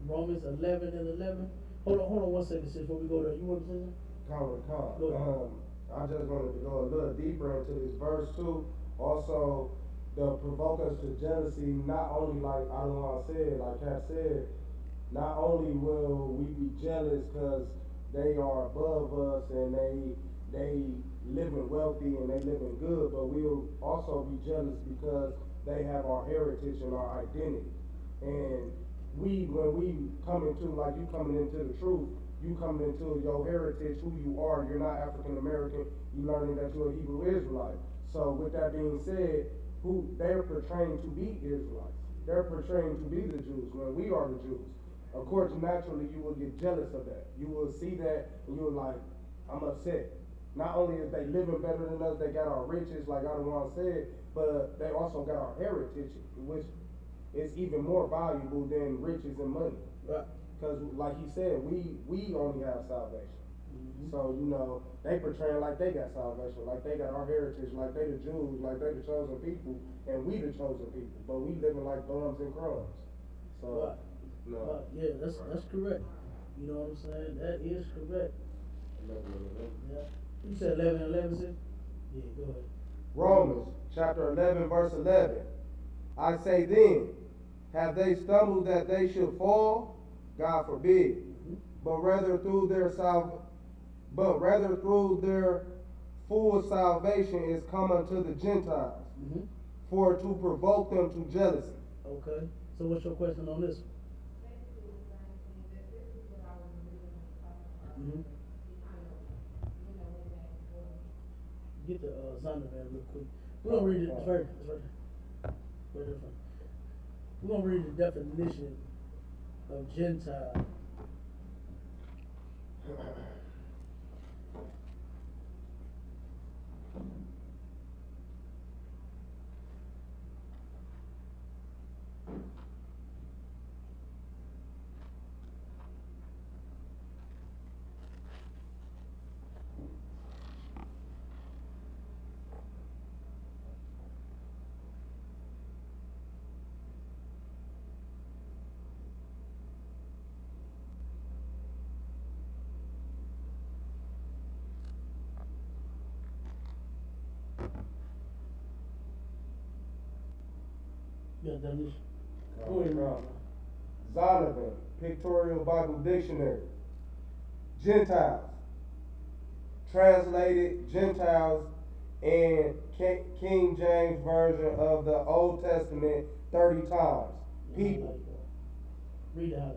A: Romans 11 and 11? Hold on 1 second, sis, before we go there. You want to say something?
B: Comment. I just wanted to go a little deeper into this verse too. Also, the provoke us to jealousy, not only like Adonai said, like Cap said, not only will we be jealous because they are above us and they living wealthy and they living good, but we'll also be jealous because they have our heritage and our identity. And when we come into, like you coming into the truth, you coming into your heritage, who you are, you're not African American, you learning that you're a Hebrew Israelite. So with that being said, who they're portraying to be Israelites. They're portraying to be the Jews when we are the Jews. Of course, naturally you will get jealous of that. You will see that and you're like, I'm upset. Not only is they living better than us, they got our riches, like Adonai said, but they also got our heritage, which is even more valuable than riches and money.
A: Right.
B: Because like he said, we only have salvation.
A: Mm-hmm.
B: So, they portraying like they got salvation, like they got our heritage, like they the Jews, like they the chosen people, and we the chosen people, but we living like bums and crumbs. So,
A: Right.
B: no.
A: Right. Yeah, that's correct. You know what I'm saying? That is correct. Yeah. You said 11 and 11, sis? Yeah, go ahead.
B: Romans chapter 11, verse 11. I say then, have they stumbled that they should fall? God forbid.
A: Mm-hmm.
B: But rather through their full salvation is come unto the Gentiles,
A: Mm-hmm.
B: for to provoke them to jealousy.
A: Okay. So what's your question on this one? Mm-hmm. Get the Zondervan real quick. We're gonna read it. It's right there. We're gonna read the definition of Gentile. Yeah, definition. Go ahead,
B: Common
A: Ron.
B: ground. Zonovan, Pictorial Bible Dictionary. Gentiles. Translated Gentiles in King James Version of the Old Testament 30 times. People.
A: Read the highlight.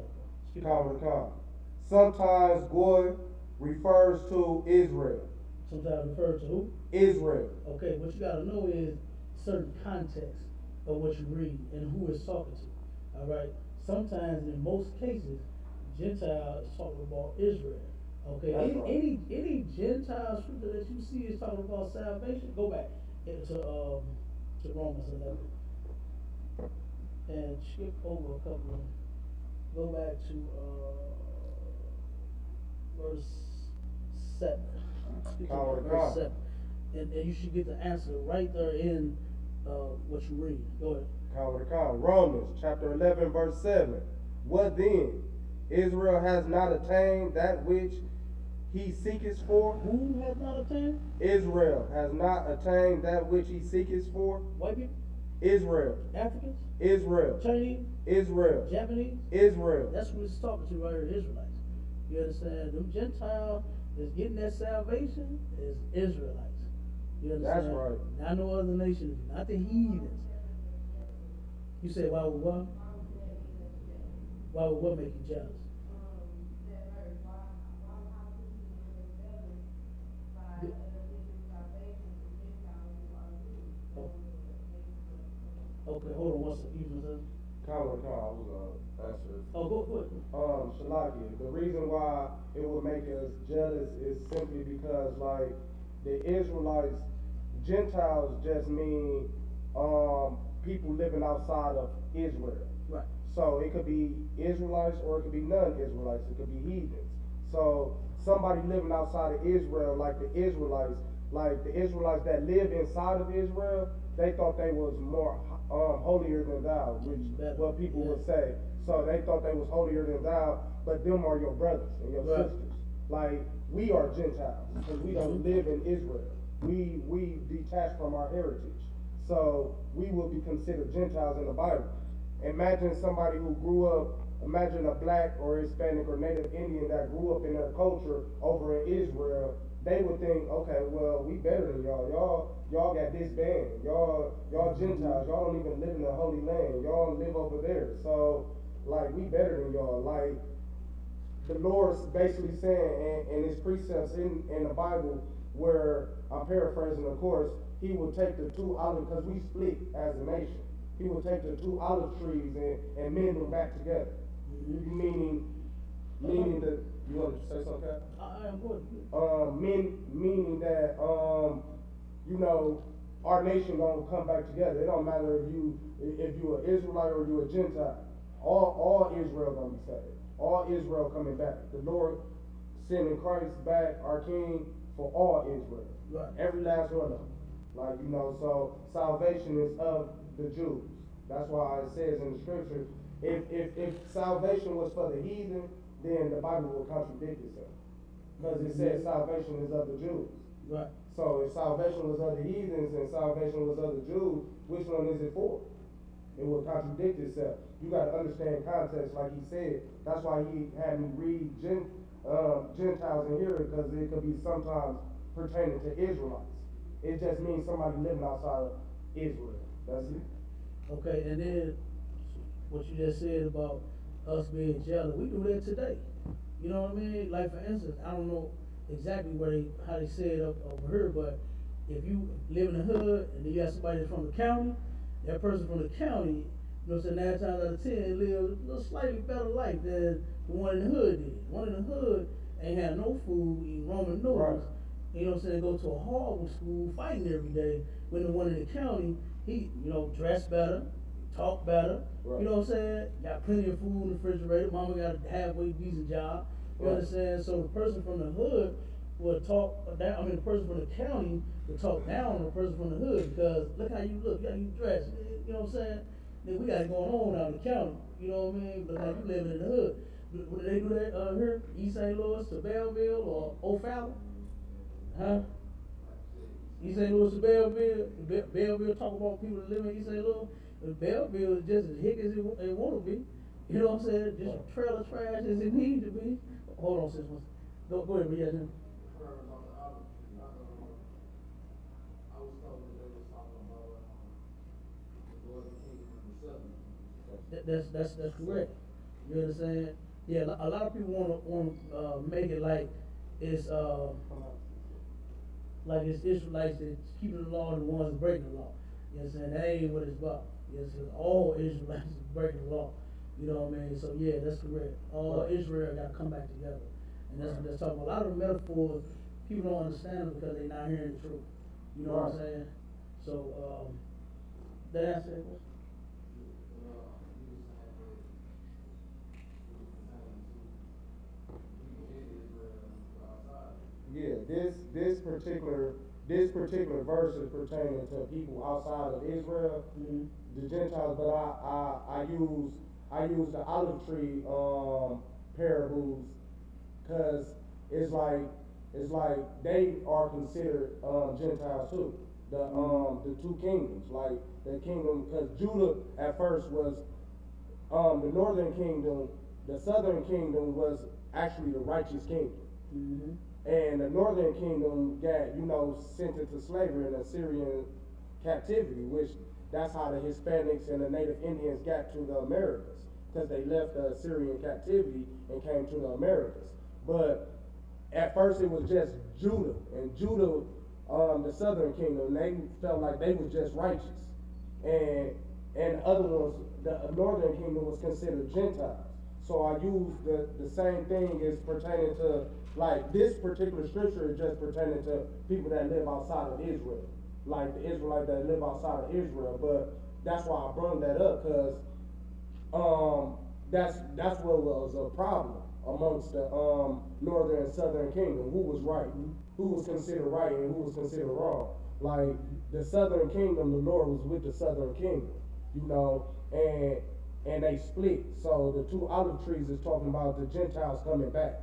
A: Skip
B: Common ground. Sometimes Goy refers to Israel.
A: Sometimes referred to who?
B: Israel.
A: Okay, what you gotta know is certain context of what you read and who it's talking to. All right. Sometimes, in most cases, Gentile is talking about Israel. Okay.
B: That's
A: Any,
B: right.
A: any Gentile scripture that you see is talking about salvation, go back to Romans 11 and skip over a couple. Go back to verse 7. Skip to
B: Common
A: verse
B: ground.
A: 7. And you should get the answer right there in what you read. Go ahead.
B: Romans chapter 11 verse 7. What then? Israel has not attained that which he seeketh for.
A: Who has not attained?
B: Israel has not attained that which he seeketh for.
A: White people?
B: Israel.
A: Africans?
B: Israel.
A: Chinese?
B: Israel.
A: Japanese?
B: Israel.
A: That's what it's talking to right here, Israelites. You understand? Them Gentiles that's getting that salvation is Israelites. You understand?
B: That's right.
A: Not no other nation, not the heathens. You say, why would what? Why would what make you jealous? Okay, hold on one second. You was
B: Common ground. I was answer.
A: Oh, go ahead.
B: Shalaki, the reason why it would make us jealous is simply because, like, the Israelites, Gentiles just mean people living outside of Israel.
A: Right.
B: So it could be Israelites or it could be non-Israelites. It could be heathens. So somebody living outside of Israel, like the Israelites that live inside of Israel, they thought they was more holier than thou, which what people would say. So they thought they was holier than thou, but them are your brothers and your
A: Right.
B: sisters. Like, we are Gentiles because we don't live in Israel. We detached from our heritage. So we will be considered Gentiles in the Bible. Imagine somebody who grew up, imagine a black or Hispanic or Native Indian that grew up in their culture over in Israel. They would think, okay, well, we better than y'all. Y'all got this band. Y'all Gentiles. Y'all don't even live in the Holy Land. Y'all live over there. So, like, we better than y'all. Like, the Lord's basically saying, and his precepts in the Bible, where I'm paraphrasing, of course, he will take the two olive, because we split as a nation. He will take the two olive trees and mend them back together. Meaning that, you want to say something, Cap?
A: I am good.
B: Meaning that, you know, our nation gonna come back together. It don't matter if you an Israelite or you a Gentile. All Israel gonna be saved. All Israel coming back. The Lord sending Christ back, our King, for all Israel.
A: Right.
B: Every last one of them. Like, you know, so salvation is of the Jews. That's why it says in the scriptures, if salvation was for the heathen, then the Bible will contradict itself. Because it says salvation is of the Jews.
A: Right.
B: So if salvation was of the heathens and salvation was of the Jews, which one is it for? It will contradict itself. You got to understand context, like he said. That's why he had me read Gentiles in here, because it could be sometimes pertaining to Israelites. It just means somebody living outside of Israel. That's it.
A: Okay, and then what you just said about us being jealous, we do that today. You know what I mean? Like, for instance, I don't know exactly how they say it up over here, but if you live in the hood and then you have somebody that's from the county, that person from the county, you know what I'm saying, 9 times out of 10 live a slightly better life than the one in the hood did. One in the hood ain't had no food, eat Roman noodles,
B: Right.
A: you know what I'm saying, go to a horrible school, fighting every day, when the one in the county, he, you know, dressed better, talk better,
B: Right.
A: you know what I'm saying, got plenty of food in the refrigerator, mama got a halfway decent job, you
B: Right.
A: understand? So the person from the hood will talk down, the person from the county will talk down on the person from the hood, because look how you look, look how you dress, you know what I'm saying? Then we got it going on out in the county, you know what I mean? Look how you living in the hood. Would they do that here, East St. Louis to Belleville or O'Fallon? Huh? East St. Louis to Belleville talk about people that live in East St. Louis. But Belleville is just as hick as it wanna be, you know what I'm saying, just trailer trash as it needs to be. Hold on, sis, go ahead, but yeah, then.
E: I was told that they was talking about, the Northern Kingdom and the Southern.
A: That's correct. You understand? Yeah, a lot of people wanna make it like it's Israelites that's keeping the law and the ones breaking the law. You know what I'm saying? That ain't what it's about. You know what I'm saying? All Israelites is breaking the law. You know what I mean? So yeah, that's correct. All Israel gotta come back together. And that's what they're talking about. A lot of the metaphors, people don't understand them because they're not hearing the truth. You know what I'm saying? So, that answer that question?
B: Yeah, this particular verse is pertaining to people outside of Israel, the Gentiles. But I use the olive tree parables because it's like they are considered Gentiles too. The two kingdoms, like the kingdom, because Judah at first was the northern kingdom. The southern kingdom was actually the righteous kingdom.
A: Mm-hmm.
B: And the northern kingdom got, sent into slavery in Assyrian captivity, which that's how the Hispanics and the Native Indians got to the Americas, because they left the Assyrian captivity and came to the Americas. But at first it was just Judah, and Judah, the southern kingdom, they felt like they was just righteous. And the other ones, the northern kingdom was considered Gentiles. So I use the same thing as pertaining to, like, this particular scripture is just pertaining to people that live outside of Israel, like the Israelites that live outside of Israel. But that's why I brought that up, because that's what was a problem amongst the northern and southern kingdom. Who was right? Who was considered right and who was considered wrong? Like the southern kingdom, the Lord was with the southern kingdom, and they split. So the two olive trees is talking about the Gentiles coming back.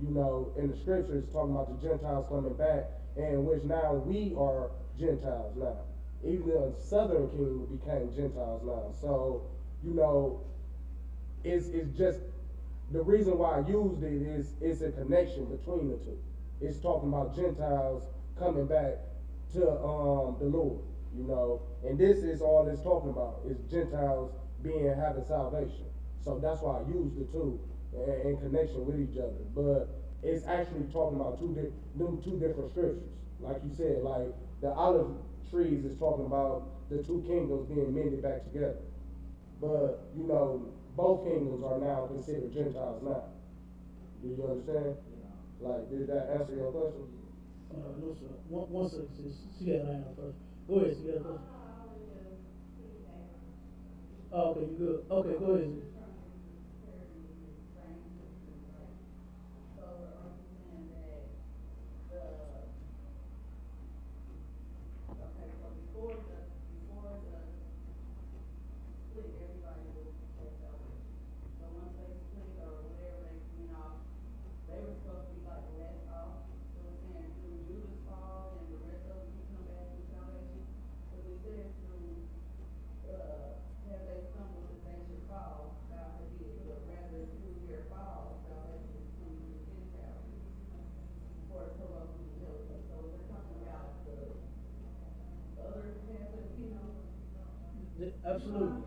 B: In the scripture it's talking about the Gentiles coming back, and which now we are Gentiles now. Even the southern kingdom became Gentiles now. So, it's just the reason why I used it is it's a connection between the two. It's talking about Gentiles coming back to the Lord, and this is all it's talking about, is Gentiles having salvation. So that's why I used the two in connection with each other. But it's actually talking about two different scriptures. Like you said, like the olive trees is talking about the two kingdoms being mended back together. But, both kingdoms are now considered Gentiles now. Do you understand? Like, did that answer your question?
A: No, sir. One second, sis. She got an answer first. Go ahead, she got a question. Oh, okay, you good. Okay, go ahead, sis. Absolutely.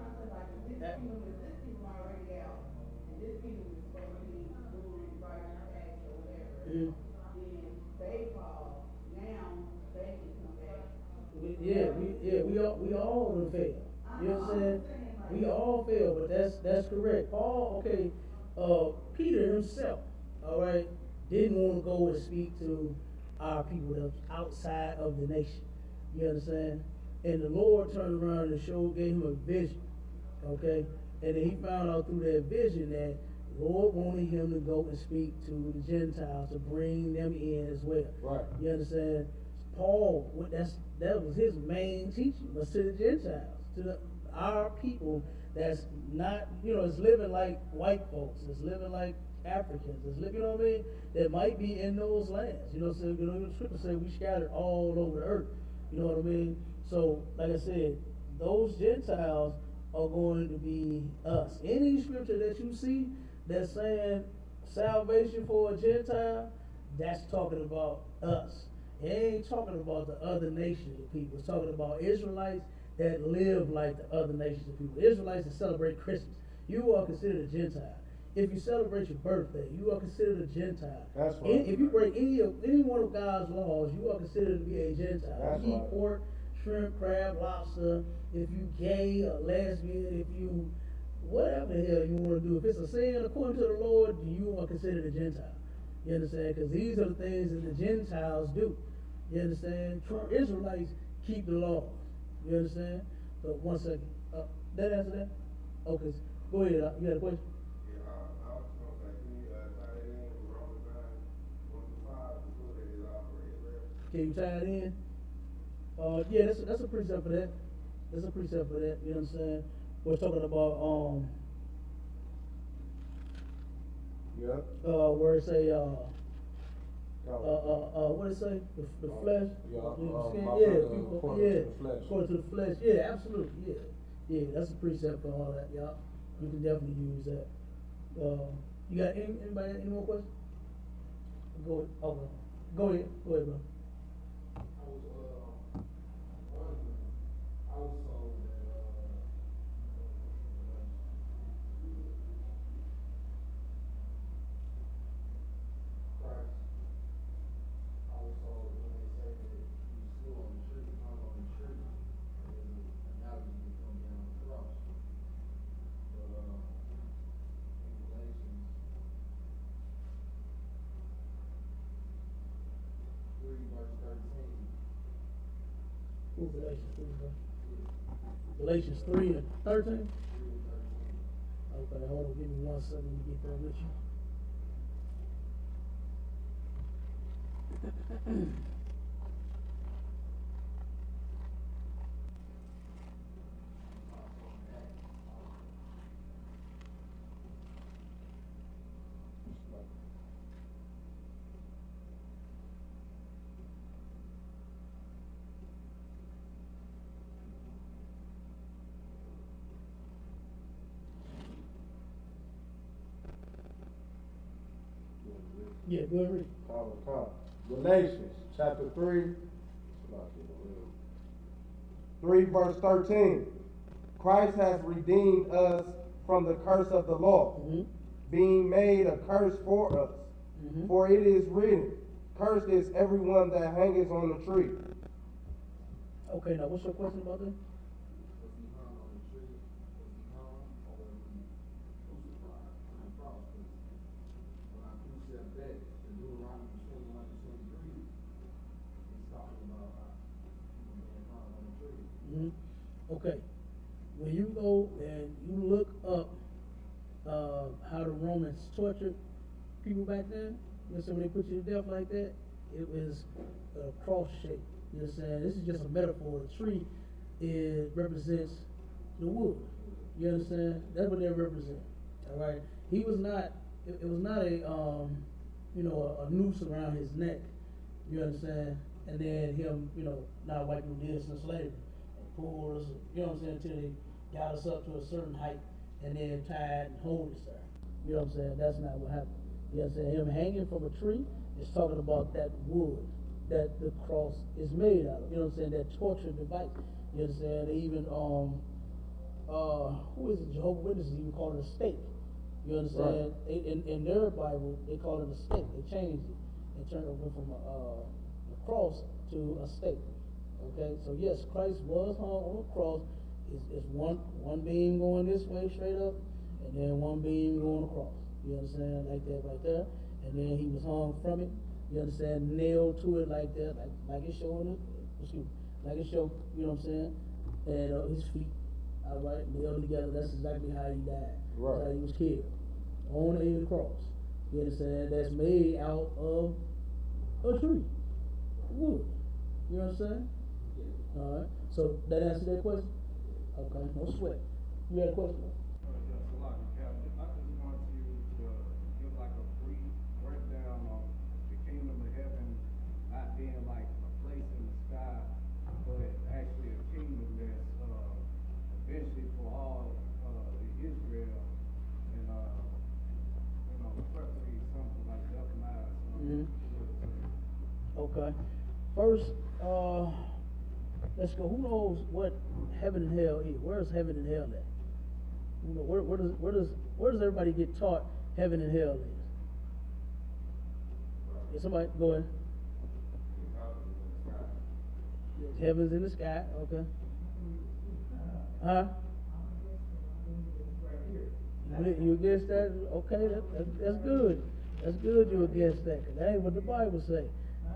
A: We all gonna fail. You know what I'm saying? We all fail, but that's correct. Paul, okay, Peter himself, all right, didn't want to go and speak to our people that's outside of the nation. You understand? And the Lord turned around and gave him a vision, okay? And then he found out through that vision that the Lord wanted him to go and speak to the Gentiles, to bring them in as well.
B: Right.
A: You understand? Paul, that was his main teaching, was to the Gentiles, to our people that's not, is living like white folks, is living like Africans, is living, you know what I mean, that might be in those lands. So the scripture says we scattered all over the earth. You know what I mean? So, like I said, those Gentiles are going to be us. Any scripture that you see that's saying salvation for a Gentile, that's talking about us. It ain't talking about the other nations of people. It's talking about Israelites that live like the other nations of people. Israelites that celebrate Christmas. You are considered a Gentile. If you celebrate your birthday, you are considered a Gentile.
B: That's right.
A: If you break any one of God's laws, you are considered to be a Gentile.
B: That's
A: You eat
B: right.
A: pork, shrimp, crab, lobster. If you gay or lesbian, if you whatever the hell you want to do, if it's a sin according to the Lord, you are considered a Gentile. You understand? Because these are the things that the Gentiles do. You understand? True Israelites keep the laws. You understand? So one second. That answer that? Okay. Go ahead. You had a question?
D: Yeah, I was just gonna say, can you, tie that in with Romans 9, 1-5, to put that it all for Israel?
A: Can you tie it in? Yeah, that's a precept for that. That's a precept for that. You know what I'm saying? We're talking about
B: Yep.
A: where it say what it say? The flesh.
B: Yeah,
A: the skin?
B: my
A: Yeah,
B: brother,
A: people,
B: according
A: yeah,
B: to the flesh.
A: according to the flesh. Yeah, absolutely. Yeah, yeah. That's a precept for all that, y'all. You can definitely use that. You got anybody any more questions? Go ahead. Okay. Go ahead, bro.
E: I was, wondering, I was told that, Christ, I was told when they say that he was still on the tree, hung on the tree, there's an analogy to come down the cross. But, in Galatians 3 verse 13,
A: Who's Galatians 3, bro?
E: yeah,
A: Galatians 3 and 13?
E: 3 and 13.
A: Okay, hold on, give me 1 second to get that with you. Yeah, go ahead, read.
B: Galatians chapter 3, 3 verse 13. Christ has redeemed us from the curse of the law, being made a curse for us. For it is written, cursed is everyone that hangeth on the tree.
A: Okay, now what's your question about that?
E: Was he hung on the tree? Was he hung or was he crucified on the cross? Because when I precept that, the Deuteronomy 21 and 23, it's talking about people being hung on the tree.
A: Okay, when you go and you look up how the Romans tortured people back then, you know, so when they put you to death like that, it was a cross shape. You know what I'm saying? This is just a metaphor. The tree, it represents the wood. You understand? That's what they represent. All right. He was not. It was not a a noose around his neck. You understand? And then him, not white people did since slavery. They pulled us, you know what I'm saying, until they got us up to a certain height, and then tied and hold us there. You know what I'm saying? That's not what happened. You know what I'm saying? Him hanging from a tree is talking about that wood that the cross is made out of. You know what I'm saying? That torture device. You understand? They even who is it? Jehovah's Witnesses even call it a stake. You understand? Right. In their Bible, they call it a stake. They changed it and turned it from a cross to a stake. Okay, so yes, Christ was hung on the cross. It's one beam going this way straight up, and then one beam going across. You understand? Like that right there. And then he was hung from it. You understand? Nailed to it like that, like it's showing it. Excuse me, like it showed. You know what I'm saying? And his feet, all right, nailed together. That's exactly how he died.
B: Right.
A: That's how he was killed on a cross. You understand? That's made out of a tree, wood. You know what I'm saying? All right. So that answered that question. Okay. No sweat. You had a question?
F: Yes, a lot, Captain. I just want you to give like a brief breakdown of the kingdom of heaven not being like a place in the sky, but actually a kingdom that's eventually for all, Israel, and, preferably something like Zephaniah,
A: Mhm.
F: something.
A: Okay. First, let's go. Who knows what heaven and hell is? Where's heaven and hell at? You know, where does everybody get taught heaven and hell is? Yeah, somebody go ahead. Heaven's in the sky. Okay. Huh? You against that? Okay, that's good. That's good you against that, because that ain't what the Bible say.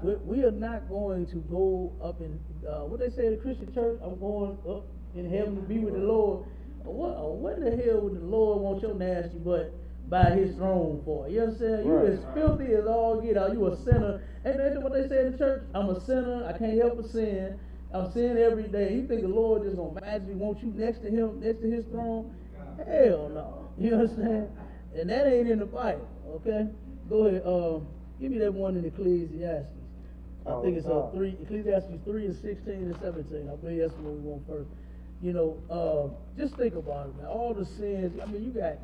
A: We are not going to go up in, what they say in the Christian church, I'm going up in heaven to be with the Lord. What in the hell would the Lord want your nasty butt by his throne for? You understand? You as filthy as all get out. You a sinner. Ain't that what they say in the church? I'm a sinner. I can't help but sin. I'm sinning every day. You think the Lord just gonna magically want you next to him, next to his throne? Hell no. You understand? And that ain't in the Bible. Okay? Go ahead. Give me that one in Ecclesiastes. I think it's Ecclesiastes 3 and 16 and 17. I believe that's the one we want first. You know, just think about it, man. All the sins. I mean, you got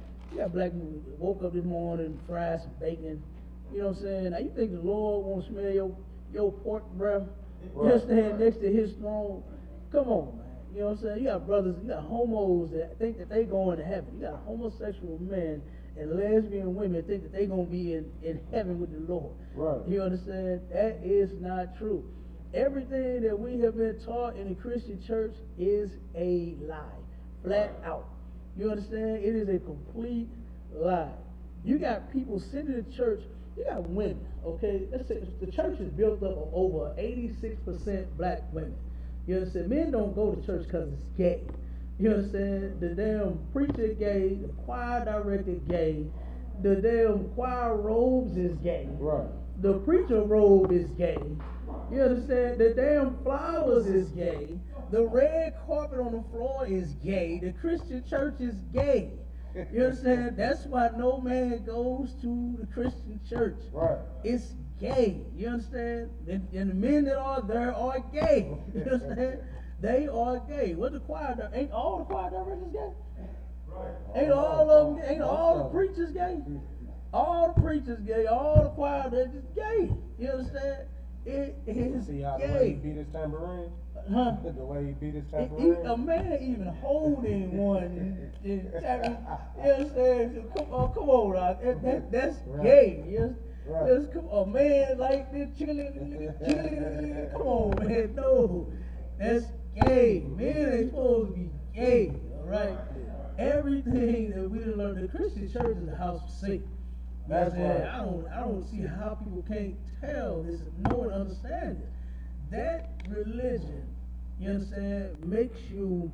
A: black people that woke up this morning, fried some bacon. You know what I'm saying? Now you think the Lord won't smell your pork breath?
B: Right.
A: Just stand next to his throne. Come on, man. You know what I'm saying? You got brothers, you got homos that think that they going to heaven. You got homosexual men and lesbian women think that they gonna be in heaven with the Lord.
B: Right.
A: You understand? That is not true. Everything that we have been taught in the Christian church is a lie. Flat out. You understand? It is a complete lie. You got people sitting in church, you got women, okay? Let's say the church is built up of over 86% black women. You understand? Men don't go to church because it's gay. You understand? The damn preacher gay, the choir director gay, the damn choir robes is gay.
B: Right.
A: The preacher robe is gay. You understand? The damn flowers is gay. The red carpet on the floor is gay. The Christian church is gay. You understand? That's why no man goes to the Christian church.
B: Right.
A: It's gay. You understand? And the men that are there are gay. You understand? They are gay. What the choir? Ain't all the choir directors gay?
D: Right.
A: Ain't all of them? Ain't all the preachers gay? All the preachers gay. All the choir directors gay. You understand? It is
B: See how the way he
A: gay.
B: beat his tambourine?
A: Huh?
B: The way he beat his
A: A
B: tambourine?
A: man even holding one, you understand? Come on, Rock. That's
B: Right.
A: gay. Yes,
B: Right.
A: yes. Come on, man. Like this, come on, man. No, that's gay. Men ain't supposed to be gay. All right. Everything that we done learned, the Christian church is the house of Satan.
B: That's right.
A: I don't see how people can't tell this, know and understand this. That religion, you understand, makes you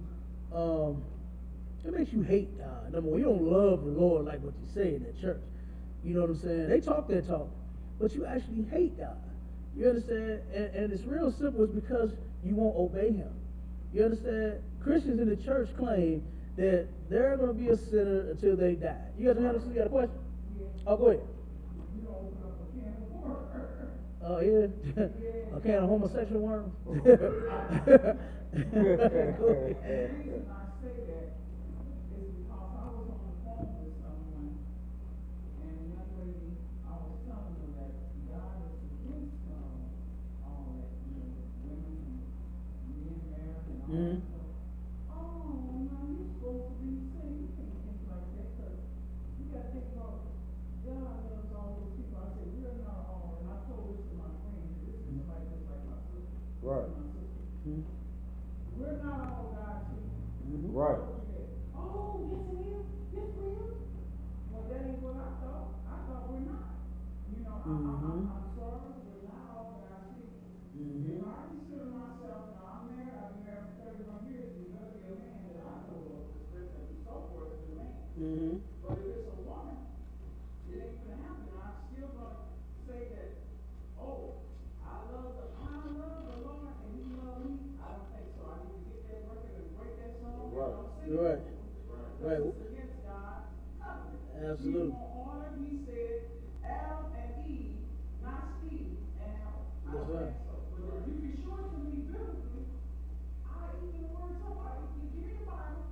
A: it makes you hate God. Number one, you don't love the Lord like what you say in that church. You know what I'm saying? They talk their talk, but you actually hate God. You understand? And it's real simple. It's because you won't obey Him. You understand? Christians in the church claim that they're going to be a sinner until they die. You guys understand? You got a question? Oh, go ahead.
C: You don't open up a can of worms.
A: Oh, yeah. A can of homosexual worms.
C: The reason I say that is because I was on the phone with someone, and the young lady, I was telling her that God is against all that, women and men marriage and all
A: Mhm.
C: that stuff. Oh, no, you're supposed to be saved. You can't think like that, because you got to think about God loves all those people. I said, we're not all, and I told this to my friend, this is somebody just like my sister.
B: Right.
C: My sister.
A: Mhm.
C: We're not all God's people.
A: Mhm.
B: Right.
C: Oh, yes it is. Yes we is. Well, that ain't what I thought. I thought we're not. You know, I'm sorry, we're not all God's people.
A: Mhm.
C: If I consider myself, now I'm married, I've been married for 31 years, and you better be a man that I know of, and so forth, is a man.
A: Mhm.
C: But if it's a woman, it ain't gonna happen. I'm still gonna say that, oh, I love the Lord and He loves me. I don't think so. I need to get that record and break that song.
B: Right.
C: And I'm singing
A: Right.
C: it.
A: Right.
C: Because it's against God's covenant.
A: Absolutely.
C: He won't honor, he said, Adam and Eve, not Steve and Adam. I
A: That's
C: don't
A: right.
C: think so. But if you can show it to me biblically, I eat your words up. You give me the Bible,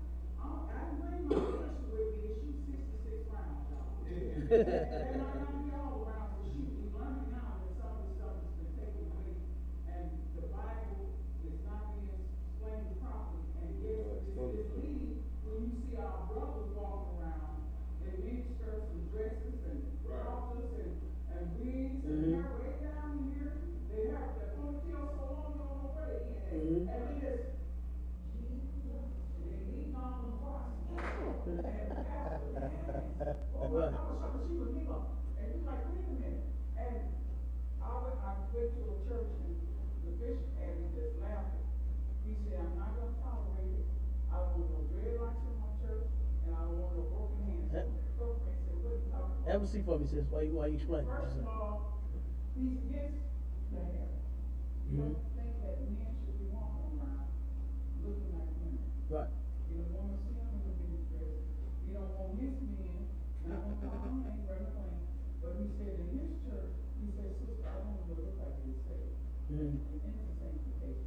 C: It might not be all around, but shoot, we learning now that some of the stuff has been taken away, and the Bible is not being explained properly, and it's leading when you see our brothers walking around in mini skirts and dresses and trousers and wigs and hair way down here. They have their ponytail so long you don't know where they end, and they just and they lean on the cross. And pastor, oh my gosh, she would give up. And you're like, wait a minute. And I went to a church and the bishop had me just laughing. He said, I'm not gonna tolerate it. I don't want no dreadlocks in my church, and I don't want no broken hands. Broken hands said, what are you talking about?
A: Have a seat for me, sis. Why you explain?
C: First of all, he's against the hair. You don't think that men should be walking around looking like women.
A: Right.
C: You don't want to see him in the business dress. You don't want his men, not on the ain't running clean. But he said in his church, he said, sister, I don't want to look like this saved. In the sanctification.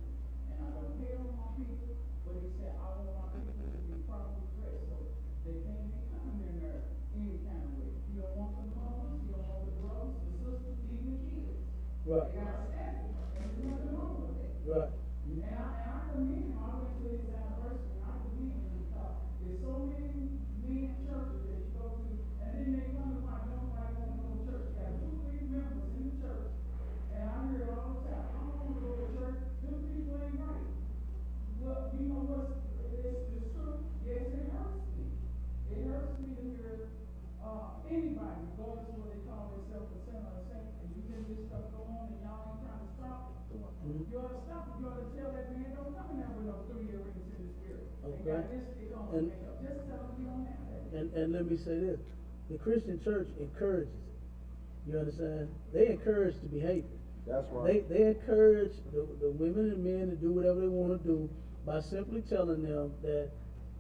C: And I don't hate on my people, but he said, I want my people to be properly dressed. So they can't be coming in there any kind of way. You don't want the mothers, you don't want the brothers, the sisters, even the kids.
A: Right.
C: They got to stand it. And there's nothing wrong with that.
A: Right.
C: And I commend him. I went to his anniversary, and I commend him because there's so many men churches that you go to, and then they wonder why nobody want to go to church. You got 2, 3 members in the church, and I hear it all the time. I don't want to go to church. Them people ain't right. Well, you know what's it's true. Yes, it hurts me. It hurts me to hear anybody, regardless of what they call themselves, a sinner or a saint, and you get this stuff going on, and y'all ain't trying to stop it. You ought to stop it. You ought to tell that man, don't come in there with no 3 earrings in the spirit.
A: Okay.
C: They got this, they gonna make up. Just tell them you don't have that.
A: And let me say this, the Christian church encourages it. You understand? They encourage the behavior.
B: That's right.
A: They encourage the women and men to do whatever they want to do by simply telling them that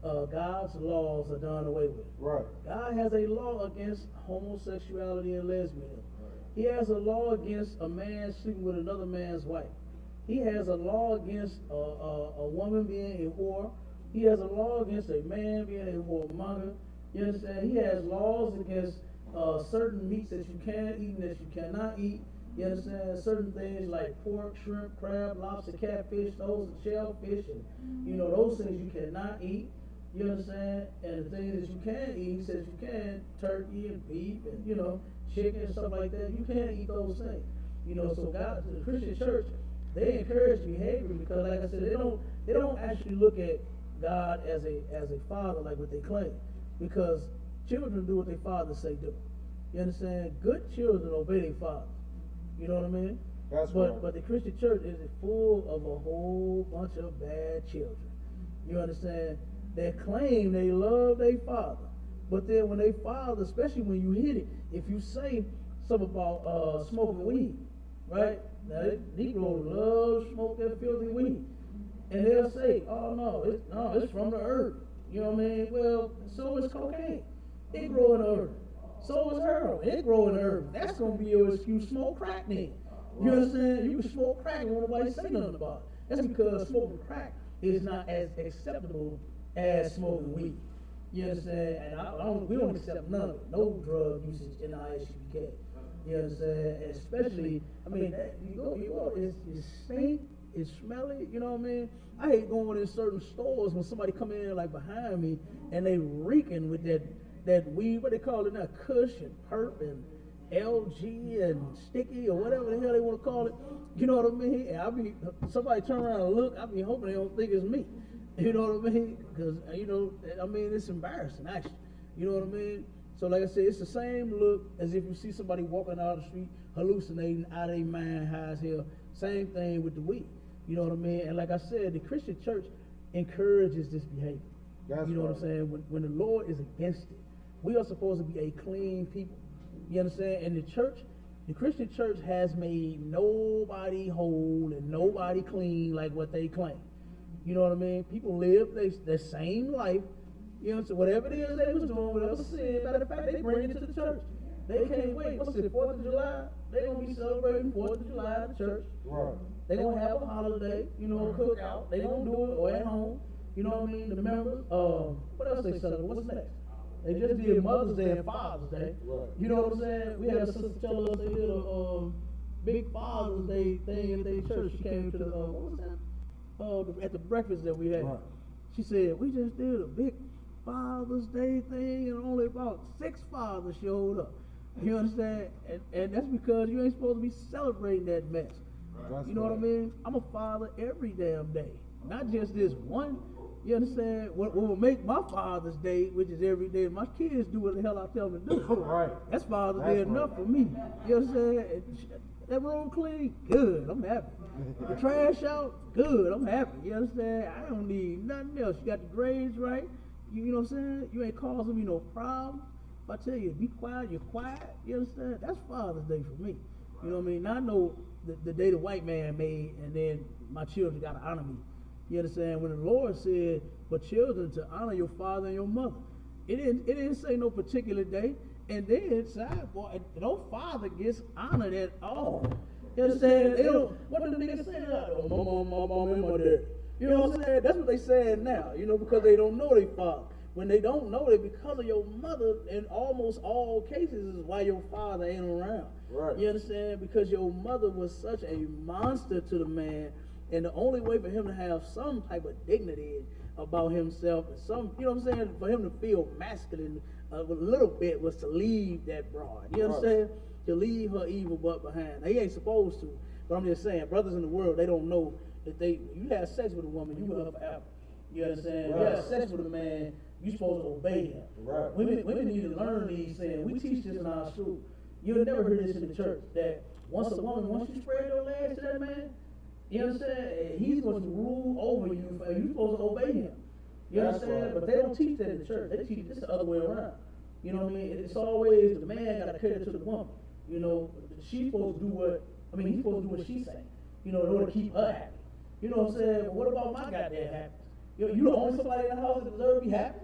A: God's laws are done away with.
B: Right.
A: God has a law against homosexuality and lesbianism. He has a law against a man sleeping with another man's wife. He has a law against a woman being a whore. He has a law against a man being a whoremonger. You understand? He has laws against certain meats that you can eat and that you cannot eat. You understand? Certain things like pork, shrimp, crab, lobster, catfish, those are shellfish, and you know those things you cannot eat. You understand? And the things that you can eat, he says you can, turkey and beef and you know chicken and stuff like that. You can't eat those things. You know, so God, the Christian church, they encourage behavior because, like I said, they don't actually look at God as a father like what they claim, because children do what their fathers say do. You understand? Good children obey their fathers. You know what I mean?
B: That's
A: but
B: right.
A: But the Christian church is full of a whole bunch of bad children. You understand? They claim they love their father, but then when they father, especially when you hit it, if you say something about smoking weed, right? Now Negro loves smoke that filthy weed, and they'll say, "Oh no, it's from the earth." You know what I mean? Well, so is cocaine. It grow in the earth. So is heroin. It grow in the earth. That's gonna be your excuse. Smoke crack then. You understand? You can smoke crack and won't nobody say nothing about it. That's because smoking crack is not as acceptable as smoking weed. You understand? And we don't accept none of it. No drug usage in ISUPK. You understand? And especially, I mean, you go, it's stink, it's smelly, you know what I mean? I hate going in certain stores when somebody come in like behind me and they reeking with that weed, what they call it now, Kush and Perp and LG and Sticky or whatever the hell they want to call it. You know what I mean? And somebody turn around and look, I be hoping they don't think it's me. You know what I mean? Because, you know, I mean, it's embarrassing, actually. You know what I mean? So, like I said, it's the same look as if you see somebody walking out the street hallucinating out of their mind, high as hell. Same thing with the weed. You know what I mean? And like I said, the Christian church encourages this behavior.
B: That's
A: you know
B: right.
A: what I'm saying? When the Lord is against it, we are supposed to be a clean people. You understand? And the Christian church has made nobody whole and nobody clean like what they claim. You know what I mean? People live their same life. You know, so whatever it is they was doing, whatever sin, matter of fact, they bring it to the church. They can't wait. What's it, 4th of July? They're going to be celebrating 4th of July at the church.
B: Right.
A: They're going to have a holiday, you know, cookout. They're going to do it or at home. You know what I mean? The members. What else they celebrate? What's next? They just did Mother's Day and Father's Day.
B: Right.
A: You know what I'm saying? We had a sister tell us they did a big Father's Day thing at their church. She came to the what was that? At the breakfast that we had.
B: Right.
A: She said we just did a big Father's Day thing, and only about 6 fathers showed up. You understand? And that's because you ain't supposed to be celebrating that mess.
B: That's
A: You know what I
B: right.
A: mean? I'm a father every damn day, not just this one. You understand? What will make my Father's Day, which is every day, my kids do what the hell I tell them to do.
B: Right.
A: That's Father's
B: That's
A: Day
B: right.
A: enough for me. You understand? That room clean, good. I'm happy. The trash out, good. I'm happy. You understand? I don't need nothing else. You got the grades right. You know what I'm saying? You ain't causing me no problem. If I tell you be quiet, you're quiet. You understand? That's Father's Day for me. You know what I mean? Not know the day the white man made, and then my children got to honor me. You understand? When the Lord said for children to honor your father and your mother, it didn't say no particular day. And then sideboard, no father gets honored at all. You understand? They don't. What do the niggas say now? Oh, my mom and my dad. You know what I'm saying? That's what they saying now. You know, because they don't know their father. When they don't know it, because of your mother, in almost all cases, is why your father ain't around.
B: Right.
A: You understand? Because your mother was such a monster to the man, and the only way for him to have some type of dignity about himself, and some, you know what I'm saying, for him to feel masculine a little bit, was to leave that broad. You
B: Right.
A: understand? To leave her evil butt behind. Now, he ain't supposed to, but I'm just saying, brothers in the world, they don't know that you have sex with a woman, you with her forever. You understand? You
B: Right.
A: have sex with a man, you supposed to obey him.
B: Right.
A: Women need to learn these things. We teach this in our school. You'll never hear this in the church, that once you spread your legs to that man, you understand, and he's supposed to rule over you, and you're supposed to obey him. You
B: That's
A: understand?
B: right.
A: But they don't teach that in the church. They teach this the other way around. You know what I mean? It's always the man got to cater to the woman. You know, she's supposed to do he's supposed to do what she say. You know, in order to keep her happy. You know what I'm saying? But what about my goddamn happiness? You the only somebody in the house that deserves to be happy?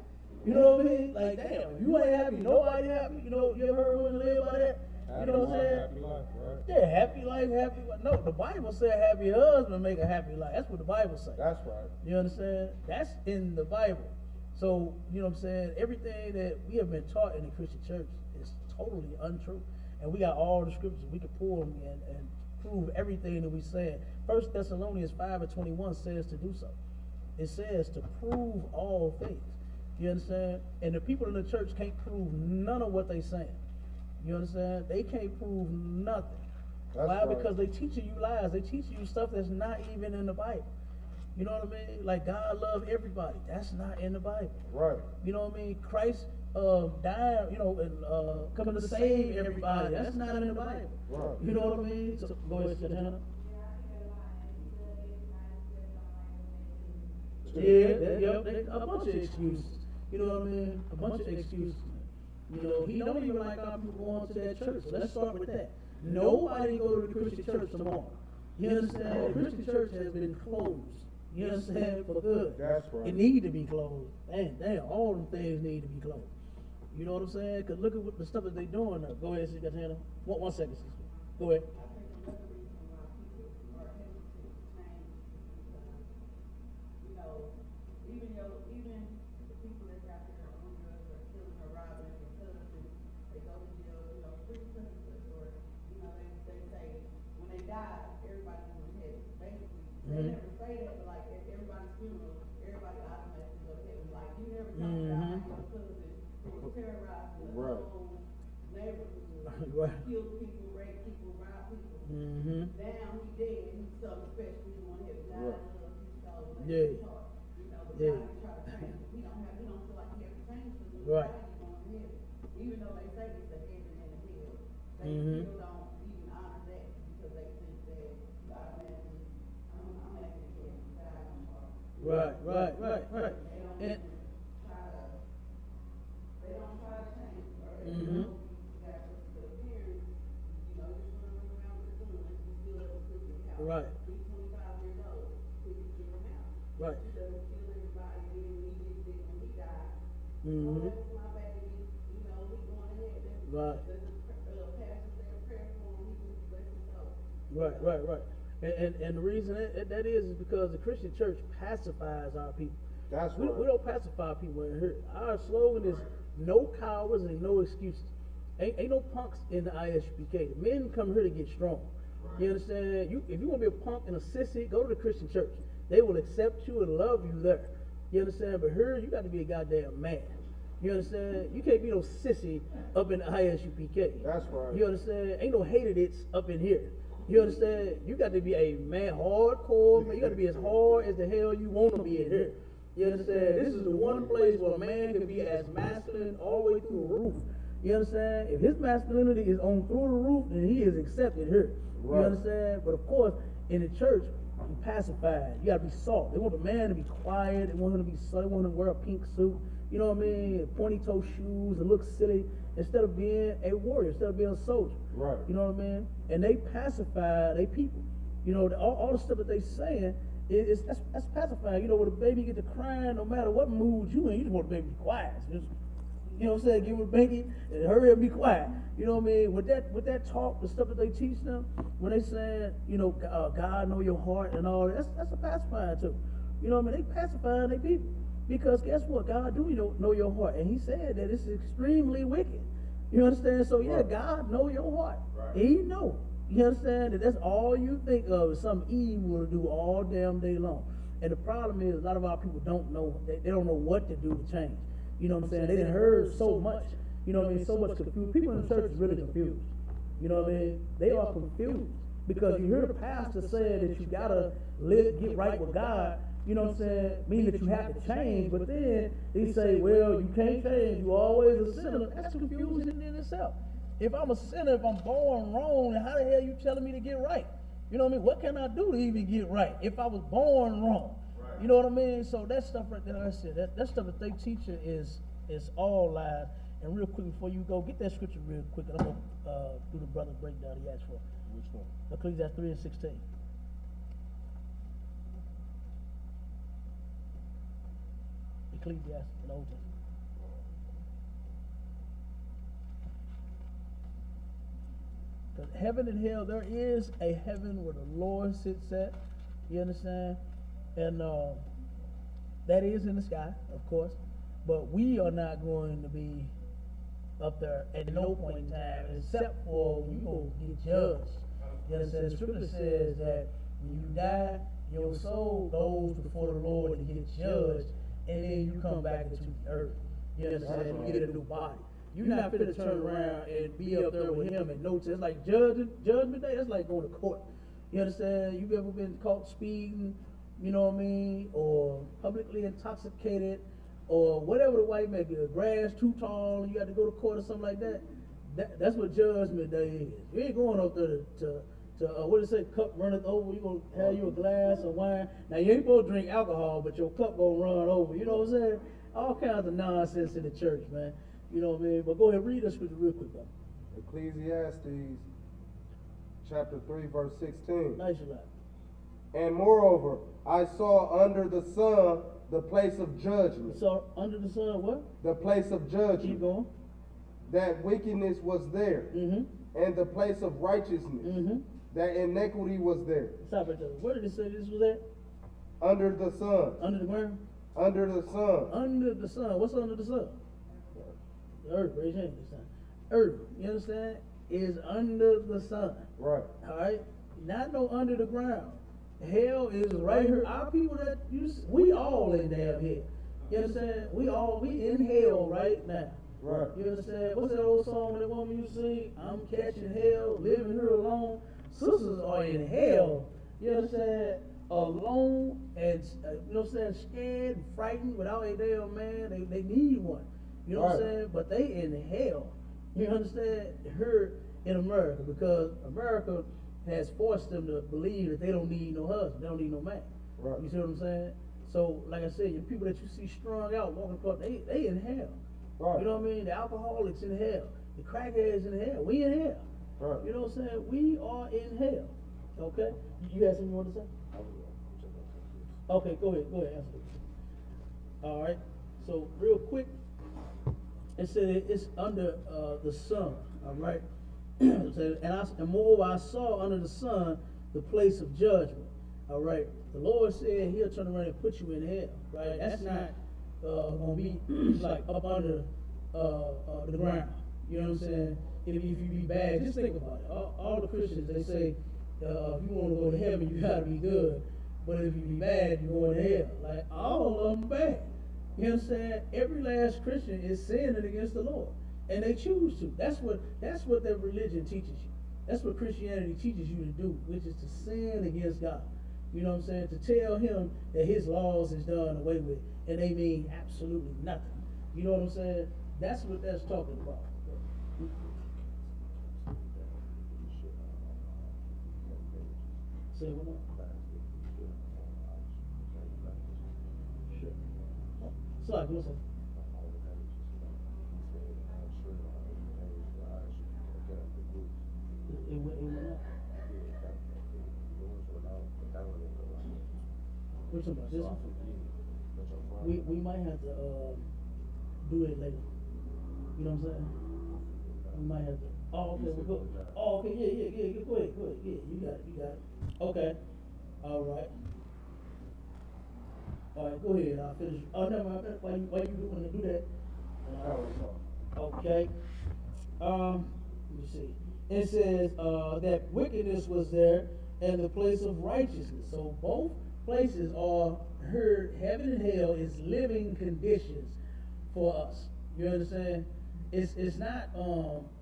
A: You know what I mean? Like, damn, if you ain't happy, nobody happy. You know, you ever heard women live by that? You know what I'm saying?
B: Happy life, right?
A: Yeah, happy life, happy life. No, the Bible said happy husband make a happy life. That's what the Bible says.
B: That's right.
A: You understand? That's in the Bible. So, you know what I'm saying? Everything that we have been taught in the Christian church is totally untrue. And we got all the scriptures. We can pull them and prove everything that we said. 1 Thessalonians 5:21 says to do so. It says to prove all things. You understand? And the people in the church can't prove none of what they saying. You understand? They can't prove nothing.
B: That's
A: Why?
B: right.
A: Because they teaching you lies. They teaching you stuff that's not even in the Bible. You know what I mean? Like, God love everybody. That's not in the Bible.
B: Right.
A: You know what I mean? Christ died, and coming to save everybody. That's not in the Bible.
B: Right.
A: You know what I mean? So, go ahead, Santana. A bunch of excuses. You know what I mean? A bunch of excuses. You know, he don't even like our people going to that church. So let's start with that. Nobody go to the Christian church tomorrow. You understand? The Christian church has been closed. You understand? For good.
B: That's right.
A: It need to be closed. Damn, all them things need to be closed. You know what I'm saying? Because look at what the stuff that they doing now. Go ahead, Santana. One second, sister. Go ahead.
G: Even the people that's out there on drugs or killing or robbing or cousins, they go to jail, pretty sentences, or, they say, when they die, everybody's going to heaven. Basically, they never say that, but like, at everybody's funeral, everybody automatically go to heaven. Like, you never talk about your cousin who was terrorizing the
B: Right.
G: whole neighborhood,
A: Right.
G: killed people, raped people, robbed people.
A: Mm-hmm.
G: Now he dead, he's something special, he's going to heaven. God
B: Right.
G: loves his soul.
A: Yeah.
G: His heart. But
A: Yeah.
G: God try to change it. We don't feel like he has to change because we
A: Right.
G: going to heaven. Even though they say it's a heaven and a hell, they
A: Mhm.
G: still don't even honor that because they think that automatically, I'm acting again, God, I'm sorry.
A: Right.
G: They don't
A: And,
G: even try to, they don't try to change, or if
A: Mhm.
G: you got the parents, your son went around with the gun, you still have a cooking house.
A: Right.
G: He's 25 years old, cooking in your house.
A: right.
G: He doesn't kill everybody, and then he gets sick when he dies.
A: Mhm.
G: Oh, that's my baby, he going ahead.
A: Right.
G: There's a pastor say a prayer for him, he just bless his soul.
A: Right. And the reason that is because the Christian church pacifies our people.
B: That's
A: We
B: right.
A: don't pacify people in here. Our slogan is No cowards and no excuses. Ain't no punks in the ISUPK. The men come here to get strong. You understand? If you want to be a punk and a sissy, go to the Christian church. They will accept you and love you there. You understand? But here, you got to be a goddamn man. You understand? You can't be no sissy up in the ISUPK.
B: That's right.
A: You understand? Ain't no hated it's up in here. You understand? You got to be a man, hardcore, man. You got to be as hard as the hell you want to be in here. You understand? This is the one place where a man can be as masculine all the way through the roof. You understand? If his masculinity is on through the roof, then he is accepted here.
B: Right.
A: You understand? But of course, in the church, you pacified. You gotta be soft. They want the man to be quiet. They want him to be soft. They want him to wear a pink suit. You know what I mean? Pointy toe shoes and look silly instead of being a warrior, instead of being a soldier.
B: Right.
A: You know what I mean? And they pacify their people. You know, all the stuff that they saying that's pacifying. You know, when a baby get to crying, no matter what mood you in, you just want the baby to be quiet. Just, you know what I'm saying? Give it a baby and hurry up and be quiet. You know what I mean? With that talk, the stuff that they teach them, when they saying, you know, God know your heart and all that, that's a pacifier too. You know what I mean? They pacifying their people. Because guess what? God do know your heart. And he said that it's extremely wicked. You understand? So yeah, God know your heart.
D: Right.
A: He know. You understand that that's all you think of is some evil to do all damn day long. And the problem is a lot of our people don't know, they don't know what to do to change. You know what I'm saying? They done heard so much, you know what I mean, so much confused. People in the church is really confused. You know what I mean? They are confused. Because you hear the pastor saying that you gotta get right with God, you know what I'm saying, meaning that you have to change, but then they say, well, you can't change, you always a sinner. That's confusing in itself. If I'm a sinner, if I'm born wrong, then how the hell you telling me to get right? You know what I mean? What can I do to even get right if I was born wrong? You know what I mean? So that stuff right there, like I said, that stuff that they teach you is all lies. And real quick before you go, get that scripture real quick, and I'm gonna do the brother breakdown he asked for.
B: Which one?
A: Ecclesiastes 3:16. Ecclesiastes in the Old Testament. Because heaven and hell, there is a heaven where the Lord sits at. You understand? And that is in the sky, of course. But we are not going to be up there at no point in time, except for when you go get judged. You understand? The scripture says that when you die, your soul goes before the Lord to get judged, and then you come back into the earth. You understand? You get a new body. You're not fit to turn around and be up there with him and notice. It's like judgment day. That's like going to court. You understand? You ever been caught speeding? You know what I mean? Or publicly intoxicated, or whatever the white man did. Grass too tall, and you got to go to court or something like that. That's what judgment day is. You ain't going up there to what does it say? Cup runneth over. You gonna have you a glass of wine. Now you ain't supposed to drink alcohol, but your cup gonna run over. You know what I'm saying? All kinds of nonsense in the church, man. You know what I mean? But go ahead, read this scripture real quick, bro.
B: Ecclesiastes chapter 3 verse 16.
A: Nice shot.
B: And moreover, I saw under the sun the place of judgment.
A: So under the sun, what?
B: The place of
A: Keep
B: judgment.
A: going.
B: That wickedness was there.
A: Mm-hmm.
B: And the place of righteousness.
A: Mm-hmm.
B: That iniquity was there.
A: Stop right there. Where did it say this was at?
B: Under the sun.
A: Under the ground?
B: Under the sun.
A: Under the sun. What's under the sun? The earth. Raise your hand. The sun. Earth. You understand? Is under the sun.
B: Right.
A: All right. Not no under the ground. Hell is right here. Our people that we all in damn hell. You understand? We in hell right now.
B: Right.
A: You understand? What's that old song that woman used to sing? I'm catching hell, living here alone. Sisters are in hell. You understand? Alone and you know what I'm saying? Scared and frightened without a damn man. They need one. You know what I'm saying? But they in hell. You understand? Here in America, because America has forced them to believe that they don't need no husband, they don't need no man.
B: Right.
A: You see what I'm saying? So, like I said, the people that you see strung out walking across, they in hell.
B: Right.
A: You know what I mean? The alcoholics in hell, the crackheads in hell. We in hell.
B: Right.
A: You know what I'm saying? We are in hell. Okay? You got something you want to say? Okay, go ahead, answer it. All right. So real quick, it said it's under the sun. All right. And moreover, I saw under the sun the place of judgment. All right. The Lord said He'll turn around and put you in hell. Right. That's not gonna be like up under the ground. You know what I'm saying? If you be bad, just think about it. All the Christians, they say, if you want to go to heaven, you gotta be good. But if you be bad, you're going to hell. Like, all of them bad. You know what I'm saying? Every last Christian is sinning against the Lord. And they choose to. That's what their religion teaches you. That's what Christianity teaches you to do, which is to sin against God. You know what I'm saying? To tell him that his laws is done away with, and they mean absolutely nothing. You know what I'm saying? That's what that's talking about. Say what now? Sure. So like, what's up? It went up. We're talking about this one? We might have to do it later. You know what I'm saying? We might have to. Oh, okay, we'll go. Oh, okay, yeah. Go ahead. Yeah, you got it. Okay. All right. Go ahead. I'll finish. Oh, never mind. Why you want to do that? Okay. Let me see. It says that wickedness was there and the place of righteousness. So both places are heard. Heaven and hell is living conditions for us. You understand? It's not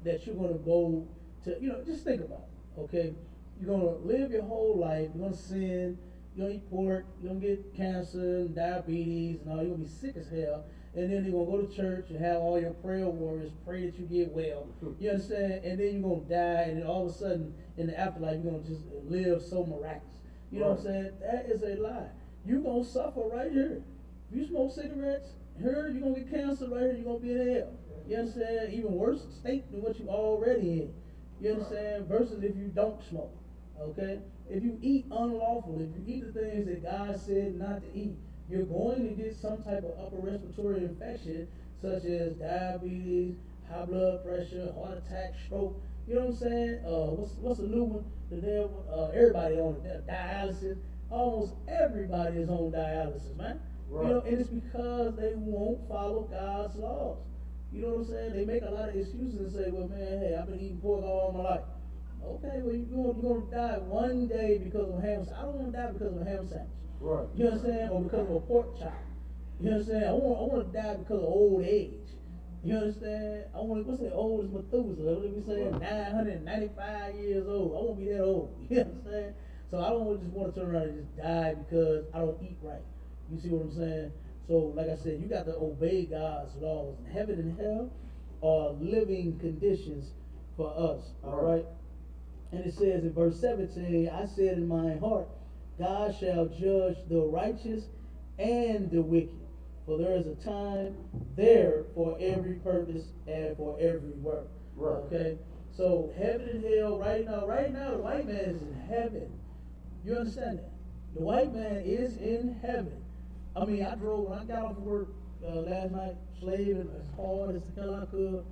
A: that you're gonna go to, just think about it, okay? You're gonna live your whole life, you're gonna sin, you're gonna eat pork, you're gonna get cancer and diabetes and all, you're gonna be sick as hell, and then you're gonna go to church and have all your prayer warriors pray that you get well. You understand? And then you're gonna die, and then all of a sudden in the afterlife you're gonna just live so miraculous. You know what I'm saying? That is a lie. You're gonna suffer right here. If you smoke cigarettes, here you're gonna get cancer right here, you're gonna be in hell. You understand? Even worse state than what you already in. You understand? Versus if you don't smoke. Okay? If you eat unlawfully, if you eat the things that God said not to eat, you're going to get some type of upper respiratory infection, such as diabetes, high blood pressure, heart attack, stroke. You know what I'm saying? What's the new one? Everybody on dialysis. Almost everybody is on dialysis, man. Right. And it's because they won't follow God's laws. You know what I'm saying? They make a lot of excuses and say, well, man, hey, I've been eating pork all my life. Okay, well, you're going to die one day because of a ham sandwich. I don't want to die because of a ham sandwich. Right. You understand? Or because of a pork chop. You understand? I want to die because of old age. You understand? What's the oldest Methuselah? What did we say? 995 years old. I won't be that old. You understand? So I don't just want to turn around and just die because I don't eat right. You see what I'm saying? So, like I said, you got to obey God's laws. Heaven and hell are living conditions for us. All right? And it says in verse 17, I said in my heart, God shall judge the righteous and the wicked. For there is a time there for every purpose and for every work. Right. Okay? So, heaven and hell right now, the white man is in heaven. You understand that? The white man is in heaven. I mean, when I got off work last night, slaving as hard as the hell I could,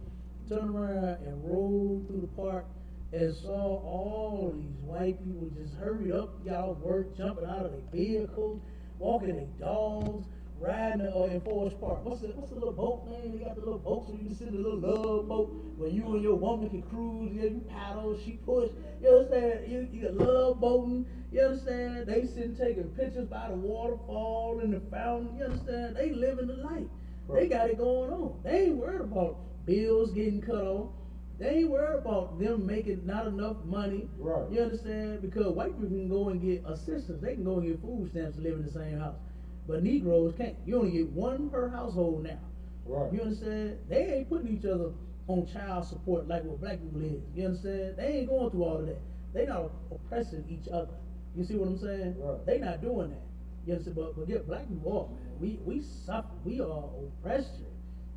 A: turned around and rolled through the park and saw all these white people just hurried up, got off work, jumping out of their vehicles, walking their dogs, riding in Forest Park. What's the little boat name? They got the little boats where you can sit in the little love boat where you and your woman can cruise, you paddle, she push. You understand? You got love boating. You understand? They sitting taking pictures by the waterfall and the fountain. You understand? They living the life. Right. They got it going on. They ain't worried about bills getting cut off. They ain't worried about them making not enough money. Right. You understand? Because white people can go and get assistance. They can go and get food stamps to live in the same house. But Negroes can't. You only get one per household now. Right. You understand? They ain't putting each other on child support like what black people is. You understand? They ain't going through all of that. They not oppressing each other. You see what I'm saying? Right. They not doing that. You understand? But yeah, black people are, man. We suffer. We are oppressed.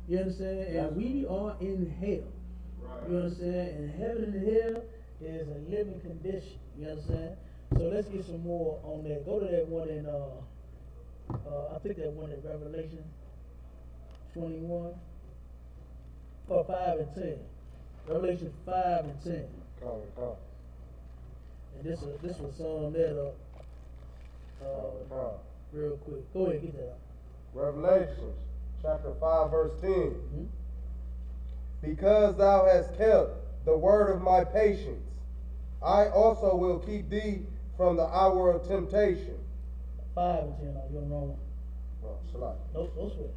A: You understand? And we are in hell. Right. You understand? And heaven and hell is a living condition. You understand? So let's get some more on that. Go to that one in I think that one in Revelation 21 or 5 and 10. Revelation 5 and 10. And this was summed that up real quick. Go ahead, get that up.
B: Revelations chapter 5 verse 10. Mm-hmm. Because thou hast kept the word of my patience, I also will keep thee from the hour of temptation.
A: 5 and 10, you're on the wrong one.
B: Oh, Shalak.
A: Don't switch.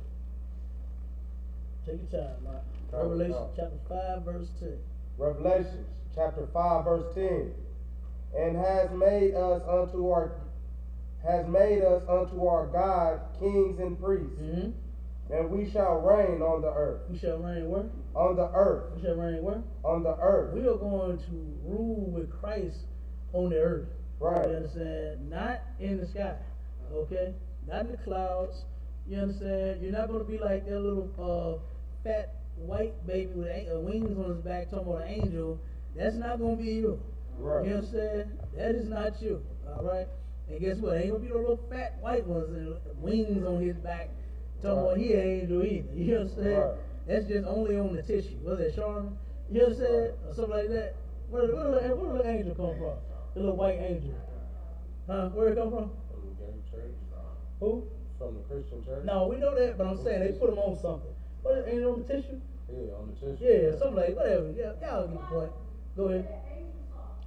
A: Take your time, Mike.
B: Oh,
A: Revelation
B: oh.
A: chapter 5, verse 10.
B: Revelations chapter 5 verse 10. And has made us unto our God kings and priests,
A: Mm-hmm.
B: and we shall reign on the earth.
A: We shall reign where?
B: On the earth.
A: We shall reign where?
B: On the earth.
A: We are going to rule with Christ on the earth.
B: Right.
A: You understand? Not in the sky. Okay? Not in the clouds. You understand? You're not going to be like that little fat white baby with wings on his back talking about an angel. That's not going to be you.
B: Right.
A: You understand? That is not you. All right? And guess what? Ain't going to be no little fat white ones and wings on his back talking about he ain't angel either. You understand?
B: Right.
A: That's just only on the tissue. Was that Charmin? You understand? Or something like that. Where did the angel come from? The little white angel. Huh? Where it come from?
B: From the gay church.
A: Who?
B: From the Christian church.
A: No, we know that, but I'm saying they put them on something. What, ain't it on the tissue?
B: Yeah, on the tissue.
A: Yeah, something like whatever. Yeah, y'all get the point. Go ahead.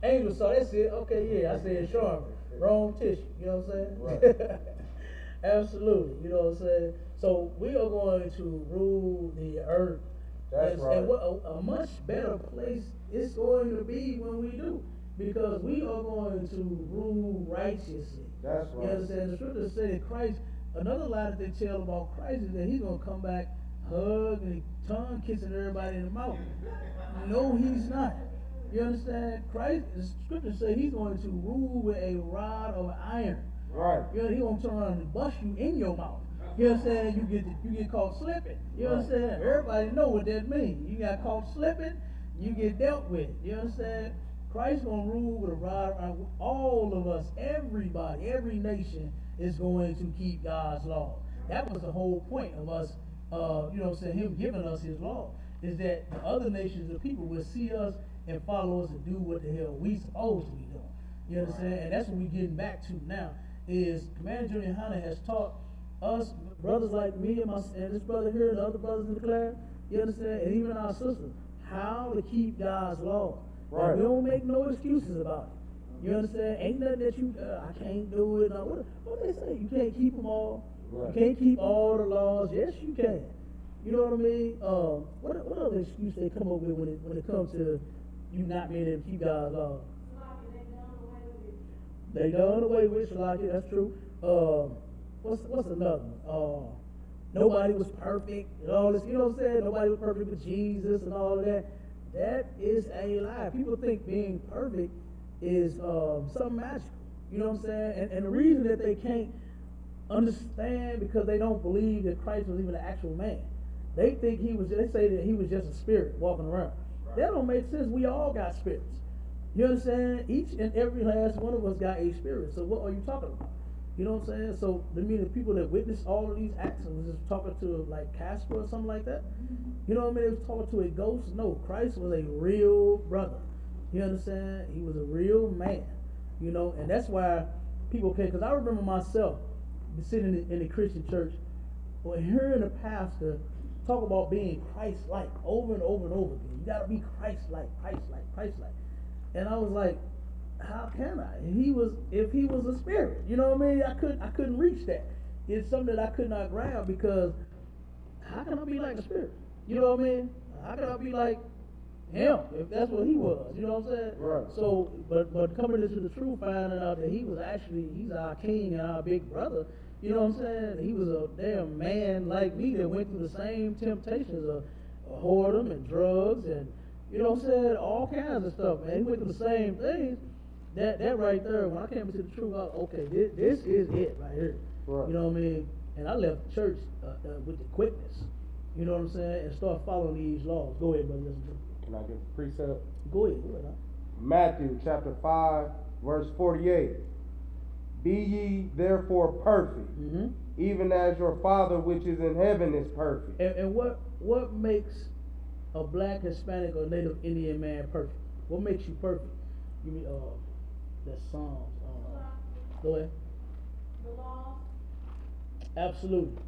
A: Angel saw, that's it. Okay, yeah, I said Charmin. Wrong tissue. You know what I'm saying?
B: Right.
A: Absolutely. You know what I'm saying? So we are going to rule the earth.
B: That's right.
A: And what a much better place it's going to be when we do. Because we are going to rule righteously.
B: That's right.
A: You understand? The scripture said that Christ, another lie that they tell about Christ is that he's going to come back, hug, and tongue kissing everybody in the mouth. No, he's not. You understand? Christ, the scripture says he's going to rule with a rod of iron.
B: Right.
A: You know, he gonna turn around and bust you in your mouth. You understand? You get caught slipping. You understand? Everybody know what that means. You got caught slipping, you get dealt with. You understand? Christ gonna rule with a rod of iron. All of us, everybody, every nation is going to keep God's law. That was the whole point of us. You know what I'm saying? Him giving us His law is that the other nations of people will see us and follow us and do what the hell we supposed to be doing. You understand? And that's what we're getting back to now. Is Commander Junior Hunter has taught us brothers like me and this brother here and the other brothers in the class, you understand, and even our sisters, how to keep God's law.
B: Right.
A: And we don't make no excuses about it. You understand? Ain't nothing that you I can't do it. What they say? You can't keep them all.
B: Right.
A: You can't keep all the laws. Yes, you can. You know what I mean? What other excuse they come up with when it comes to you not being able to keep God's law? They done away with Shalaki, that's true. What's another one? Nobody was perfect and all this, you know what I'm saying? Nobody was perfect with Jesus and all of that. That is a lie. People think being perfect is something magical. You know what I'm saying? And the reason that they can't understand because they don't believe that Christ was even an actual man. They think they say that he was just a spirit walking around. Right. That don't make sense. We all got spirits. You understand? Each and every last one of us got a spirit. So what are you talking about? You know what I'm saying? So I mean the people that witnessed all of these acts and was just talking to like Casper or something like that. You know what I mean? They was talking to a ghost. No, Christ was a real brother. You understand? He was a real man. You know, and that's why people can. Because I remember myself sitting in the Christian church, or hearing a pastor talk about being Christ-like over and over and over again. You gotta be Christ-like, Christ-like, Christ-like. And I was like, how can I? And if he was a spirit, you know what I mean? I couldn't reach that. It's something that I could not grab because how can I be like a spirit? You know what I mean? How can I be like him if that's what he was? You know what I'm saying?
B: Right.
A: So, but coming into the truth, finding out that he's our king and our big brother. You know what I'm saying? He was a damn man like me that went through the same temptations of whoredom and drugs and, you know what I'm saying, all kinds of stuff, man. He went through the same things. That right there, when I came into the truth, I was, okay, this is it right here.
B: Right.
A: You know what I mean? And I left church with the quickness. You know what I'm saying? And start following these laws. Go ahead, brother. Listen to me.
B: Can I give a precept?
A: Go ahead. Huh?
B: Matthew chapter 5, verse 48. Be ye therefore perfect,
A: Mm-hmm.
B: even as your Father which is in heaven is perfect.
A: And what makes a black, Hispanic, or Native Indian man perfect? What makes you perfect? Give me that Psalms. Go ahead.
G: The law.
A: Absolutely.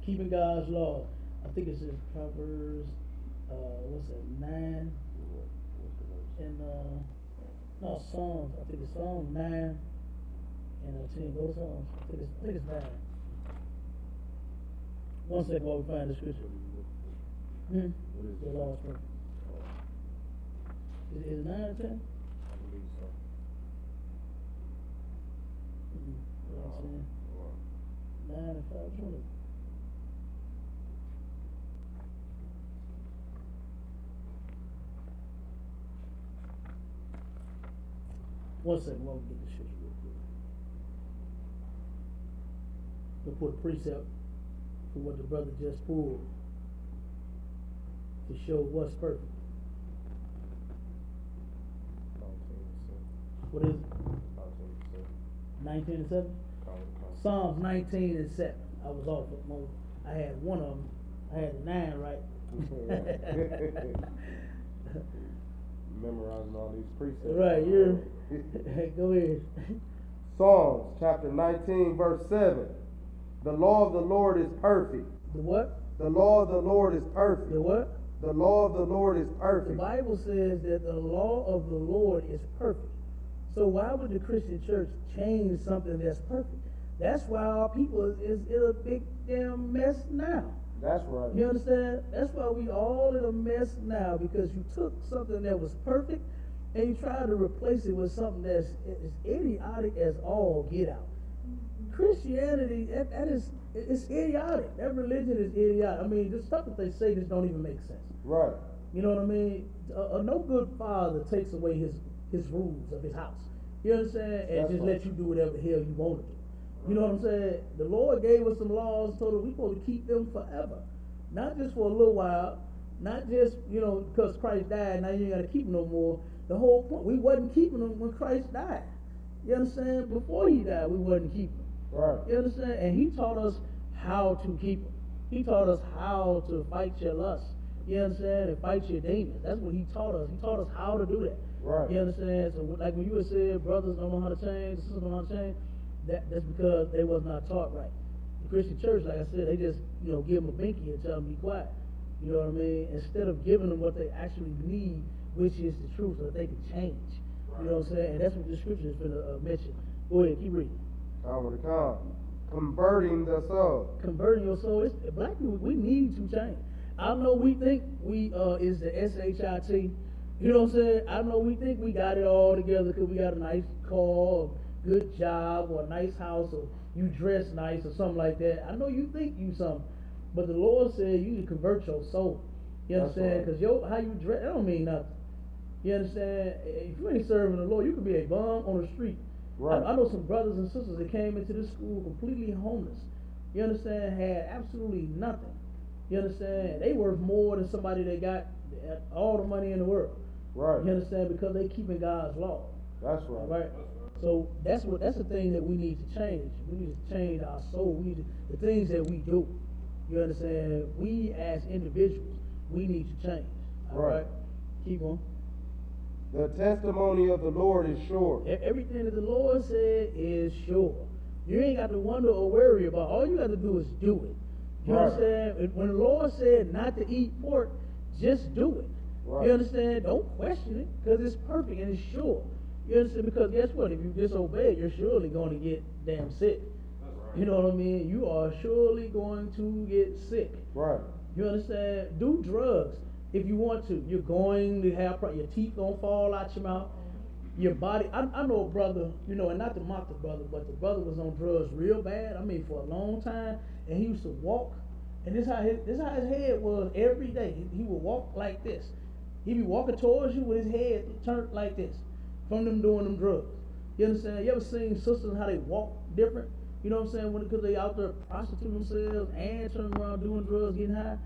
A: Keeping God's law. I think it's in Proverbs Psalms, I think it's Psalm 9 and 10. Go to Psalms. I think it's 9. One second while we find the scripture.
B: What is
A: The
B: it?
A: Lord's Prayer. Is it 9 or 10?
B: I believe so.
A: You know what I'm saying? 9 and 5. Which one is it? One second while we get the scripture real quick. We'll put a precept for what the brother just pulled to show what's perfect. What is it? 19 and 7? Psalms 19 and 7. I was off at the moment. I had one of them. I had the 9 right.
B: Memorizing all these precepts.
A: Right, you're. Go ahead.
B: Psalms chapter 19, verse 7. The law of the Lord is perfect.
A: The what?
B: The law of the Lord is perfect.
A: The what?
B: The law of the Lord is
A: The
B: perfect.
A: Bible says that the law of the Lord is perfect. So why would the Christian church change something that's perfect? That's why our people is in a big damn mess now.
B: That's right.
A: You understand? That's why we all in a mess now, because you took something that was perfect and you tried to replace it with something that's as idiotic as all get out. Christianity, that is, it's idiotic. That religion is idiotic. I mean, the stuff that they say just don't even make sense.
B: Right.
A: You know what I mean? No good father takes away his rules of his house. You understand? And
B: That's
A: just
B: right.
A: let you do whatever the hell you want to do. You know what I'm saying? The Lord gave us some laws so that we're supposed to keep them forever. Not just for a little while. Not just, because Christ died, now you ain't got to keep them no more. The whole point, we wasn't keeping them when Christ died. You understand? Before he died, we wasn't keeping them.
B: Right.
A: You understand? And he taught us how to keep them. He taught us how to fight your lust. You understand? And fight your demons. That's what he taught us. He taught us how to do that.
B: Right.
A: You understand? So like when you had said brothers don't know how to change, sisters don't know how to change, that's because they was not taught right. The Christian church, like I said, they just, give them a binky and tell them be quiet. You know what I mean? Instead of giving them what they actually need, which is the truth, so that they can change. You know what I'm saying? And that's what the scripture is going to mention. Go ahead, keep reading.
B: Converting the soul.
A: Converting your soul. Black people, we need to change. I know we think we is the SHIT. You know what I'm saying? I know we think we got it all together because we got a nice car, or good job, or a nice house, or you dress nice, or something like that. I know you think you something, but the Lord said you need to convert your soul. You
B: That's
A: understand?
B: right.
A: Because how you dress, that don't mean nothing. You understand? If you ain't serving the Lord, you could be a bum on the street.
B: Right.
A: I know some brothers and sisters that came into this school completely homeless. You understand? Had absolutely nothing. You understand? They worth more than somebody that got all the money in the world.
B: Right.
A: You understand? Because they keeping God's law.
B: That's right.
A: All right. So that's the thing that we need to change. We need to change our soul. We need the things that we do. You understand? We as individuals, we need to change. All right. Keep on.
B: The testimony of the Lord is sure.
A: Everything that the Lord said is sure. You ain't got to wonder or worry about. All you got to do is do it. You
B: Right.
A: understand? When the Lord said not to eat pork, just do it.
B: Right.
A: You understand? Don't question it, because it's perfect and it's sure. You understand? Because guess what? If you disobey, you're surely going to get damn sick. You know what I mean? You are surely going to get sick.
B: Right.
A: You understand? Do drugs if you want to. You're going to have your teeth gonna fall out your mouth. Your body. I know a brother, and not to mock the brother, but the brother was on drugs real bad. I mean, for a long time, and he used to walk. And this how his head was every day. He would walk like this. He'd be walking towards you with his head turned like this from them doing them drugs. You understand? You ever seen sisters how they walk different? You know what I'm saying? Because they out there prostituting themselves and turning around doing drugs, getting high.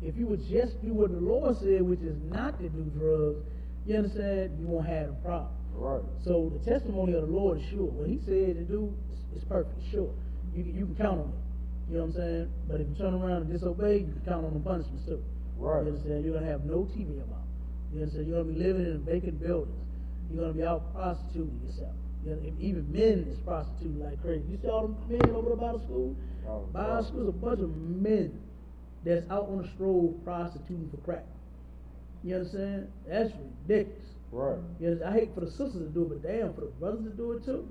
A: If you would just do what the Lord said, which is not to do drugs, you understand? You won't have a problem.
B: Right.
A: So the testimony of the Lord is sure. What He said to do is perfect, sure. You can count on it. You know what I'm saying? But if you turn around and disobey, you can count on the punishments too.
B: Right.
A: You understand? You're gonna have no TV in your mouth. You understand? You're gonna be living in vacant buildings. You're gonna be out prostituting yourself. Even men is prostituting like crazy. You see all them men over there by the school?
B: Oh,
A: By the school, there's a bunch of men that's out on the stroll prostituting for crack. You understand? That's ridiculous.
B: Right.
A: You understand? I hate for the sisters to do it, but damn, for the brothers to do it too.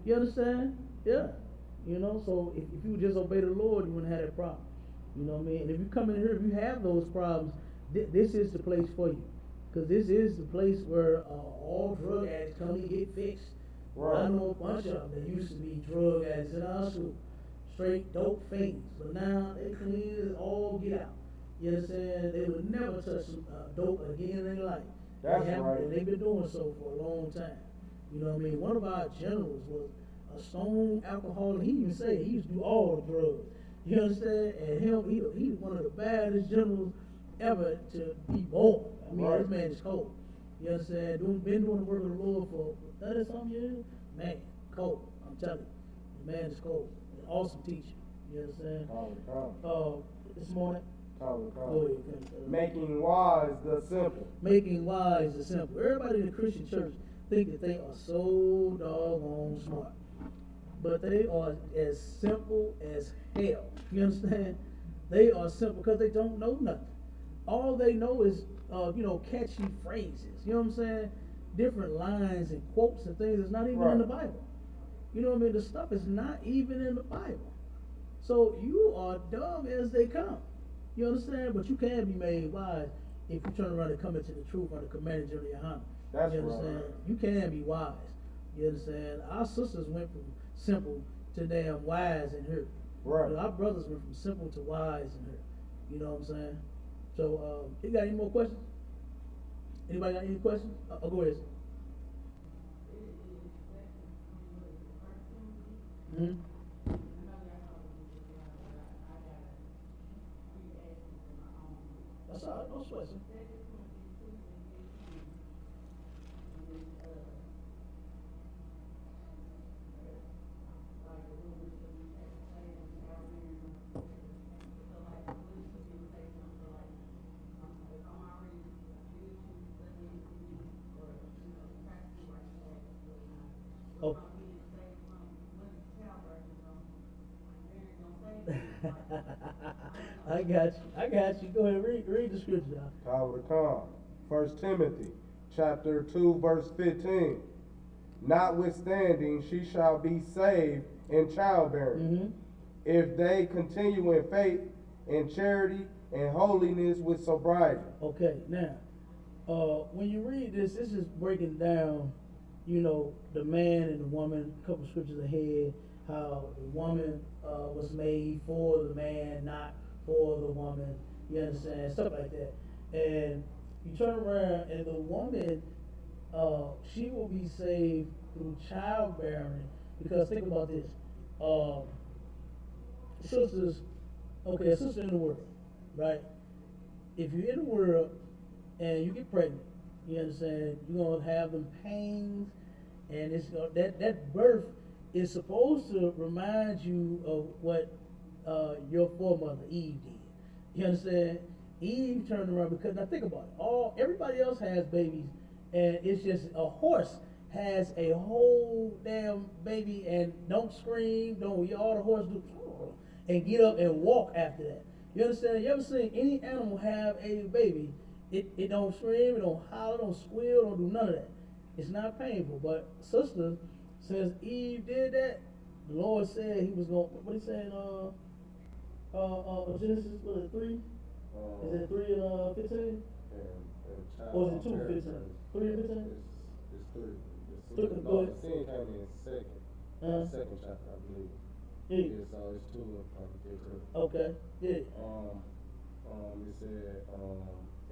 A: You understand? Yeah. You know, so if you just obey the Lord, you wouldn't have that problem. You know what I mean? And if you come in here, if you have those problems, this is the place for you. Because this is the place where all drug addicts come and get fixed.
B: Right.
A: I know a bunch of them that used to be drug addicts in our school. Straight dope fiends. But now they clean as all get out. You understand? They would never touch some dope again in their life.
B: That's
A: They haven't,
B: right.
A: and they've been doing so for a long time. You know what I mean? One of our generals was a stone alcoholic. He even said he used to do all the drugs. You understand? And he's one of the baddest generals ever to be born. I mean,
B: Right.
A: this man is cold. You understand? Been doing the work of the Lord for 30-some years. Man, cold. I'm telling you. The man is cold. An awesome teacher. You understand? This morning, go ahead.
B: Making wise the simple.
A: Making wise the simple. Everybody in the Christian church think that they are so doggone smart. But they are as simple as hell. You understand? They are simple because they don't know nothing. All they know is, catchy phrases. You know what I'm saying? Different lines and quotes and things that's not even in the Bible. You know what I mean? The stuff is not even in the Bible. So you are dumb as they come. You understand? But you can be made wise if you turn around and come into the truth on the commandment of Yahweh.
B: That's
A: You understand?
B: right.
A: You can be wise. You understand? Our sisters went from simple to damn wise in her.
B: Right.
A: But our brothers went from simple to wise in her. You know what I'm saying? So, you got any more questions? Anybody got any questions? Go ahead. Mm-hmm. That's all right, no sweat. Oh. I got you. Go ahead, read the scripture.
B: Power to come. 1 Timothy chapter 2 verse 15. Notwithstanding, she shall be saved in childbearing,
A: Mm-hmm.
B: if they continue in faith, in charity, and holiness with sobriety.
A: Okay, now, when you read this is breaking down, the man and the woman, a couple scriptures ahead, how the woman was made for the man, not for the woman. You understand? Stuff like that. And you turn around and the woman, she will be saved through childbearing. Because think about this. Sisters, okay, a sister in the world, right? If you're in the world and you get pregnant, you understand, you're gonna have them pains, and it's that birth is supposed to remind you of what your foremother Eve did. You understand? Eve turned around because now think about it. Everybody else has babies, and it's just a horse has a whole damn baby and don't scream, all the horse do and get up and walk after that. You understand? You ever seen any animal have a baby? It don't scream, it don't holler, don't squeal, don't do none of that. It's not painful. But sister, since Eve did that, the Lord said he was going, what he saying, Genesis, what is it, 3? Is it 3 and 15? Or is it 2 15? 3 and 15?
B: It's 3.
A: Go
B: No,
A: ahead.
B: the sin came in second. Second chapter, I believe.
A: Yeah.
B: So it's 2 and 15.
A: Okay, yeah.
B: It said,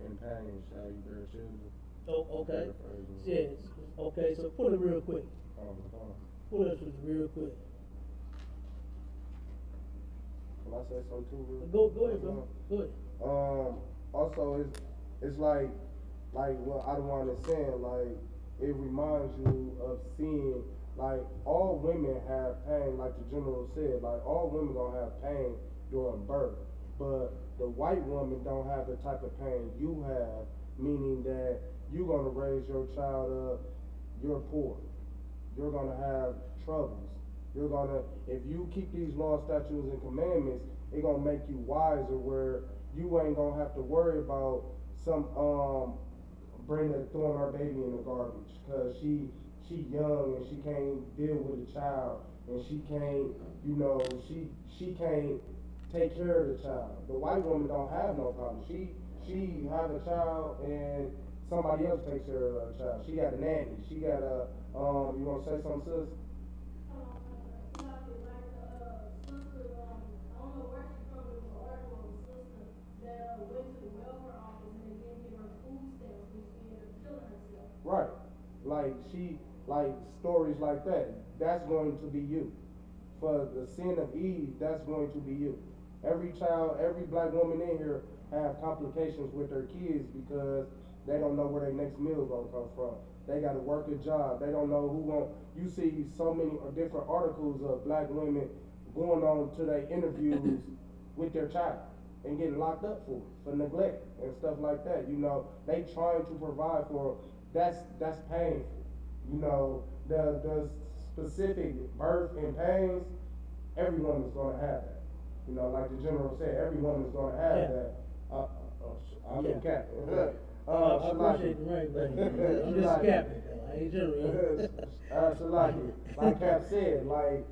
B: in pain shall you bear children.
A: Oh, okay.
B: Paraphrasing.
A: Yes. Okay, so pull it real quick. Pull it real quick.
B: Can I say something too? Real
A: Go ahead, bro. Go ahead.
B: Also, it's like what I want to say, like, it reminds you of seeing, like, all women have pain, like the general said, like, all women gonna have pain during birth, but the white woman don't have the type of pain you have, meaning that you're gonna raise your child up, you're poor, you're gonna have troubles, if you keep these laws, statutes, and commandments, it's gonna make you wiser where you ain't gonna have to worry about some Brenda throwing her baby in the garbage because she young and she can't deal with a child and she can't, you know, she can't take care of the child. The white woman don't have no problem. She have a child and somebody else takes care of her child. She got a nanny. She got a you wanna say something, sis? Right. Like like stories like that. That's going to be you. For the sin of Eve, that's going to be you. Every child, every black woman in here have complications with their kids because they don't know where their next meal gonna come from. They gotta work a job. They don't know who going. You see so many different articles of black women going on to their interviews with their child and getting locked up for neglect and stuff like that. You know, they trying to provide for. That's painful. You know, the specific birth and pains, every woman's gonna have that. You know, like the general said, every woman's gonna have that. I'm in cap.
A: I appreciate the ring, but I'm just capping. I ain't general.
B: Absolutely. Like Cap said, like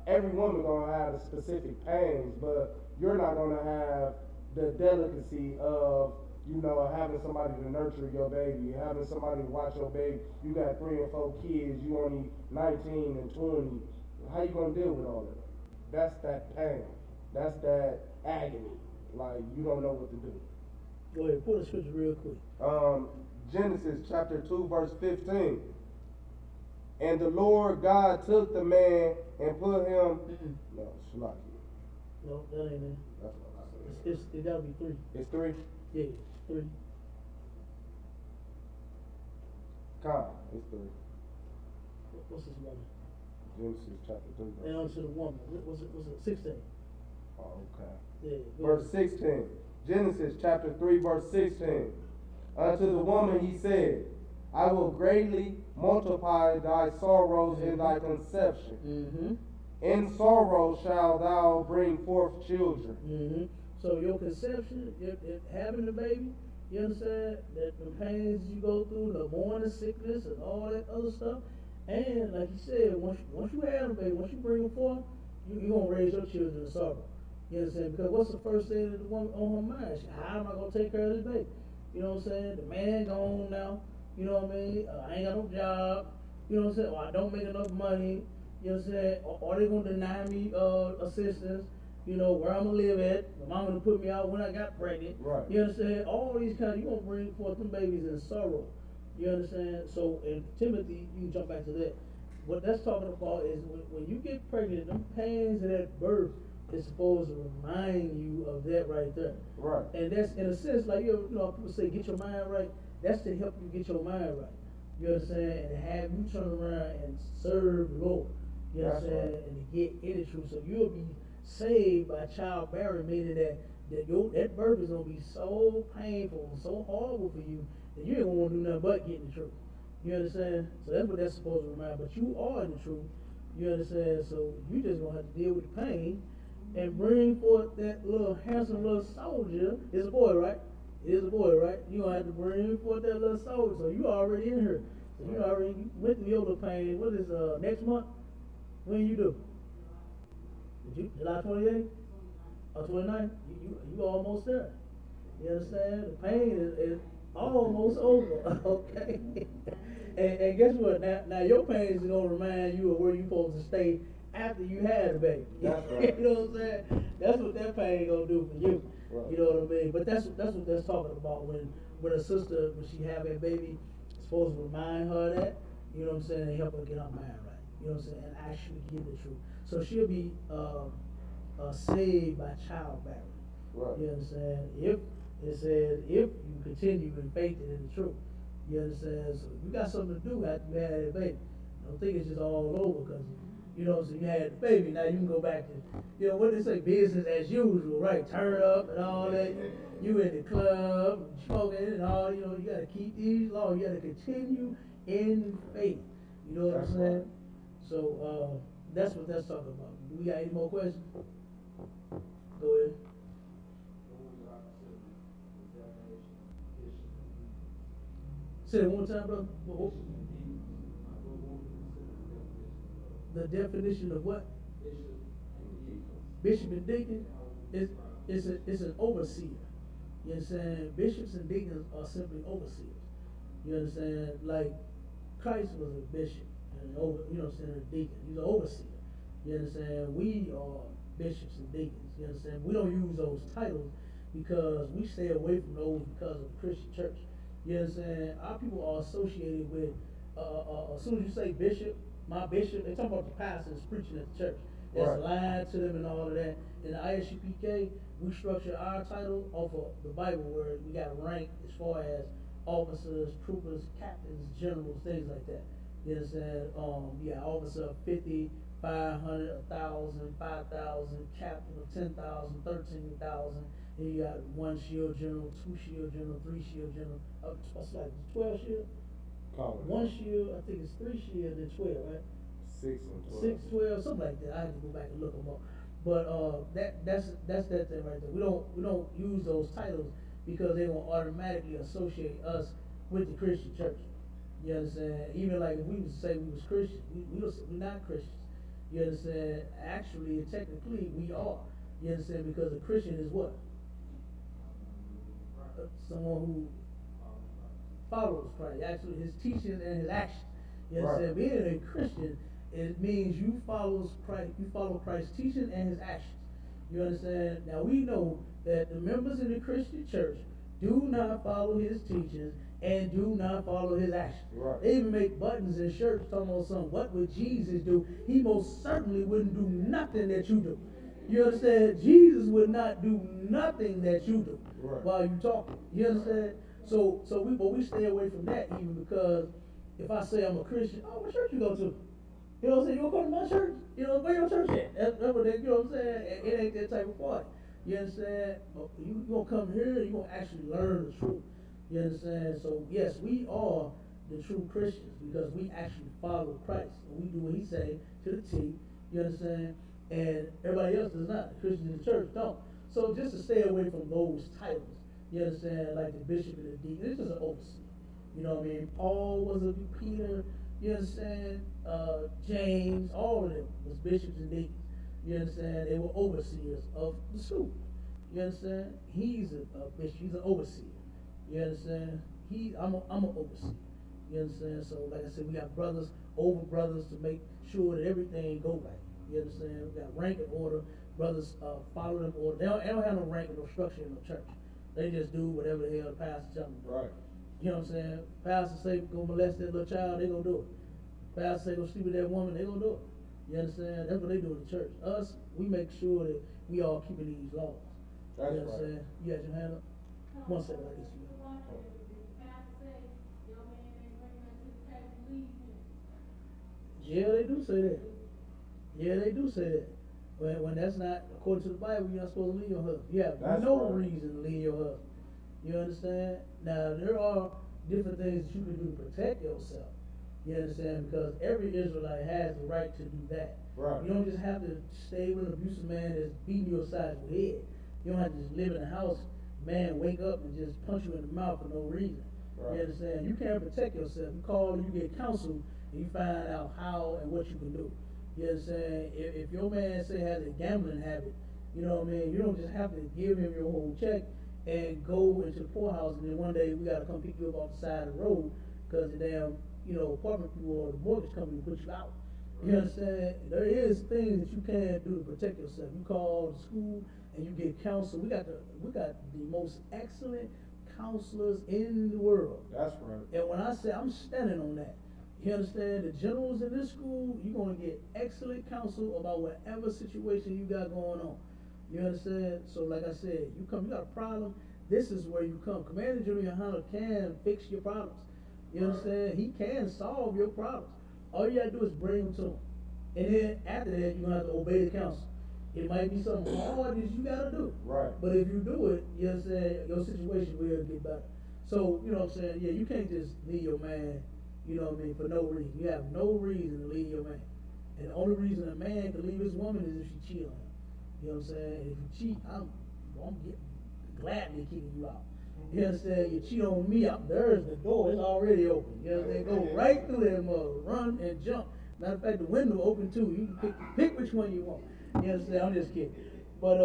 B: every woman gonna have the specific pains, but you're not gonna have the delicacy of, you know, having somebody to nurture your baby, having somebody to watch your baby. You got 3 and 4 kids, you only 19 and 20. How you gonna deal with all of that? That's that pain. That's that agony. Like you don't know what to do.
A: Go ahead, pull the scripture real quick.
B: Genesis chapter 2 verse 15. And the Lord God took the man and put him. No, Shalaki.
A: No, that ain't it.
B: That's what I said.
A: It gotta be 3.
B: It's 3.
A: Yeah, 3.
B: Come, it's 3.
A: What's this one?
B: Genesis chapter 3 verse.
A: And onto the woman. Was it 16?
B: Oh, okay.
A: Yeah. Go
B: Verse
A: ahead.
B: 16. Genesis chapter 3 verse 16. Unto the woman he said, I will greatly multiply thy sorrows in thy conception.
A: Mm-hmm.
B: In sorrow shalt thou bring forth children.
A: Mm-hmm. So your conception, if having the baby, you understand that the pains you go through, the morning sickness and all that other stuff, and like you said, once you have the baby, once you bring them forth, you're gonna raise your children in sorrow. You understand? Because what's the first thing that the woman on her mind? How am I gonna take care of this baby? You know what I'm saying? The man gone now. You know what I mean? I ain't got no job. You know what I'm saying? Or I don't make enough money. You know what I'm saying? Or they gonna deny me assistance. You know, where I'm gonna live at. My mama gonna put me out when I got pregnant.
B: Right.
A: You understand? All these kind of, you gonna bring forth them babies in sorrow. You understand? So in Timothy, you can jump back to that. What that's talking about is when you get pregnant, them pains of that birth is supposed to remind you of that right there.
B: Right.
A: And that's in a sense like you know people say get your mind right. That's to help you get your mind right. You understand? And have you turn around and serve the Lord. You
B: That's
A: understand?
B: right.
A: And to get in the truth. So you'll be saved by childbearing, meaning that birth is gonna be so painful and so horrible for you that you ain't gonna wanna do nothing but get in the truth. You understand? So that's what that's supposed to remind. But you are in the truth. You understand? So you just gonna have to deal with the pain and bring forth that little handsome little soldier. It's a boy, right? It is a boy, right? You gonna have to bring forth that little soldier. So you already in here. So you already went through your little pain. What is next month? When you do? Did you July 28th? Or 29th? You almost there. You understand? The pain is almost over. Okay. And guess what? Now your pain is gonna remind you of where you supposed to stay after you had the baby.
B: That's right.
A: You know what I'm saying? That's what that pain gonna do for you.
B: Right.
A: You know what I mean? But that's what that's talking about when a sister, when she have a baby, it's supposed to remind her that, you know what I'm saying, and help her get her mind right. You know what I'm saying? And actually get the truth. So she'll be saved by childbearing.
B: Right.
A: You understand? If it says if you continue in faith and in the truth. You understand? So you got something to do after you had that baby. Don't think it's just all over because you know, so you had the baby. Now you can go back to, you know, what they say, business as usual, right? Turn up and all that. You in the club, smoking and all. You know, you got to keep these laws. You got to continue in faith. You know what I'm saying?
B: Right.
A: So that's what that's talking about. Do we got any more questions? Go ahead. Say it one time, brother. The definition of what? Bishop and deacon is it's an overseer. You understand? Bishops and deacons are simply overseers. You understand? Like Christ was a bishop and you know what I'm saying, a deacon. He's an overseer. You understand? We are bishops and deacons. You understand? We don't use those titles because we stay away from those because of the Christian church. You understand? Our people are associated with as soon as you say bishop, my bishop, they talk about the pastors preaching at the church. That's
B: Right.
A: lying to them and all of that. In the ISUPK, we structure our title off of the Bible where we got rank as far as officers, troopers, captains, generals, things like that. You understand? Yeah, officer of 50, 500, 1,000, 5,000, captain of 10,000, 13,000. And you got 1 shield general, 2 shield general, 3 shield general, what's like 12 shield?
B: Call it.
A: 1 shield, I think it's 3 shield and 12, right?
B: 6 and 12.
A: 6, 12, something like that. I have to go back and look them up. But that's that thing right there. We don't use those titles because they will automatically associate us with the Christian church. You understand? Even like if we would say we was Christian, we're not Christians. You understand? Actually, technically, we are. You understand? Because a Christian is what? Someone who follows Christ. Actually, his teachings and his actions. You understand?
B: Right.
A: Being a Christian, it means you follow Christ's teaching and his actions. You understand? Now we know that the members in the Christian church do not follow his teachings and do not follow his actions.
B: Right.
A: They even make buttons and shirts talking about something. What would Jesus do? He most certainly wouldn't do nothing that you do. You understand? Jesus would not do nothing that you do while you talking. You understand? So we stay away from that even because if I say I'm a Christian, oh, what church you go to? You know what I'm saying? You gonna come to my church? You know, where your church at? That's what they, you know what I'm saying? It ain't that type of party. You understand? But you gonna come here, you gonna actually learn the truth. You understand? So yes, we are the true Christians because we actually follow Christ. And we do what he say to the T. You understand? And everybody else does not. The Christians in the church don't. So just to stay away from those titles, you understand, like the bishop and the deacon, it's just an overseer. You know what I mean? Paul was a Peter, you understand? James, all of them was bishops and deacons. You understand? They were overseers of the school. You understand? He's a bishop, he's an overseer. You understand? I'm an overseer. You understand? So like I said, we got brothers over brothers to make sure that everything go right. You understand? We got rank and order. Brothers follow them order. They don't have no rank and no structure in the church. They just do whatever the hell the pastor tells them to do.
B: Right.
A: You know what I'm saying? Pastor say go molest that little child, they gonna do it. Pastor say go sleep with that woman, they gonna do it. You understand? That's what they do in the church. Us, we make sure that we all keeping these laws.
B: That's
A: you know what I'm
B: right.
A: saying? You got your hand up? 1 second, like this. Yeah, they do say that. Yeah, they do say that. When that's not according to the Bible, you're not supposed to leave your husband. You have
B: That's
A: no
B: right.
A: reason to leave your husband. You understand? Now there are different things that you can do to protect yourself. You understand? Because every Israelite has the right to do that.
B: Right.
A: You don't just have to stay with an abusive man that's beating you upside your head. You don't have to just live in a house, man, wake up and just punch you in the mouth for no reason.
B: Right.
A: You understand? You can't protect yourself. You call, you get counsel, and you find out how and what you can do. You understand? If your man say has a gambling habit, you know what I mean? You don't just have to give him your whole check and go into the poorhouse and then one day we gotta come pick you up off the side of the road because the damn, apartment people or the mortgage company put you out. You understand? There is things that you can do to protect yourself. You call the school and you get counsel. We got the most excellent counselors in the world.
B: That's right.
A: And when I say I'm standing on that, you understand? The generals in this school, you're gonna get excellent counsel about whatever situation you got going on. You understand? So like I said, you got a problem, this is where you come. Commander General Hunter can fix your problems. You understand? He can solve your problems. All you gotta do is bring them to him. And then after that, you're gonna have to obey the counsel. It might be something hard that you gotta do.
B: Right.
A: But if you do it, you understand, your situation will get better. So, you know what I'm saying? Yeah, you can't just leave your man, you know what I mean, for no reason. You have no reason to leave your man. And the only reason a man can leave his woman is if she cheat on him. You know what I'm saying? And if you cheat, I'm gladly kicking you out. You understand? You cheat on me, there's the door, it's already open. You understand? Go right through that mother, run and jump. Matter of fact, the window open too. You can pick which one you want. You understand? I'm just kidding. But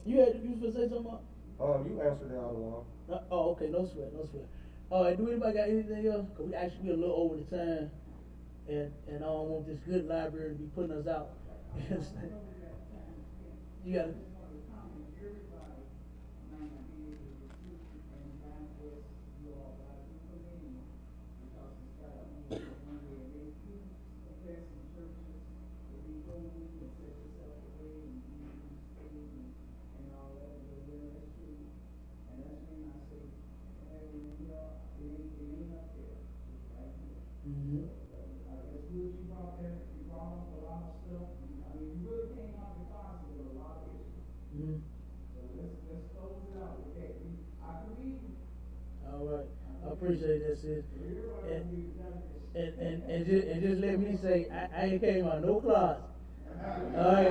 A: you was gonna say something?
B: You answered the other one.
A: Oh, okay, no sweat, no sweat. All right, do anybody got anything else? Cause we actually be a little over the time, and I don't want this good library to be putting us out. You understand? You got it. Mm-hmm.
C: It's good you brought that, you brought up a lot of stuff. I mean, you really came out of the closet with a lot of issues.
A: Mm-hmm.
C: So let's close it out with that. I believe you.
A: All right, I appreciate that, sis. And just let me say, I ain't came out no closet. All right,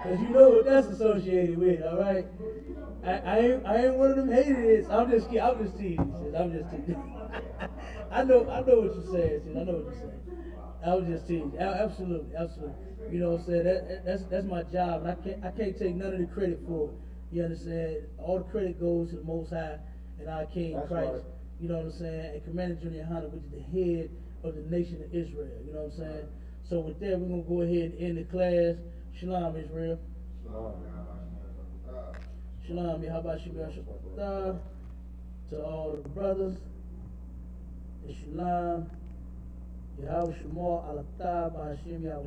A: cause you know what that's associated with. All right, I ain't one of them haters. I'm just teasing, sis. I'm just teasing. I know what you're saying, sis. I know what you're saying. I was just teasing. Absolutely. You know what I'm saying? That's my job, and I can't take none of the credit for it. You understand? All the credit goes to the Most High and our King
B: That's
A: Christ.
B: right.
A: You know what I'm saying? And Commander Junior Hunter, which is the head of the nation of Israel. You know what I'm saying? So with that, we're gonna go ahead and end the class. Shalom, Israel. Shalom, Yahabashim, to all the brothers. And Shalom, Yahweh Shemar, Alatah, Bahashim, Yahweh.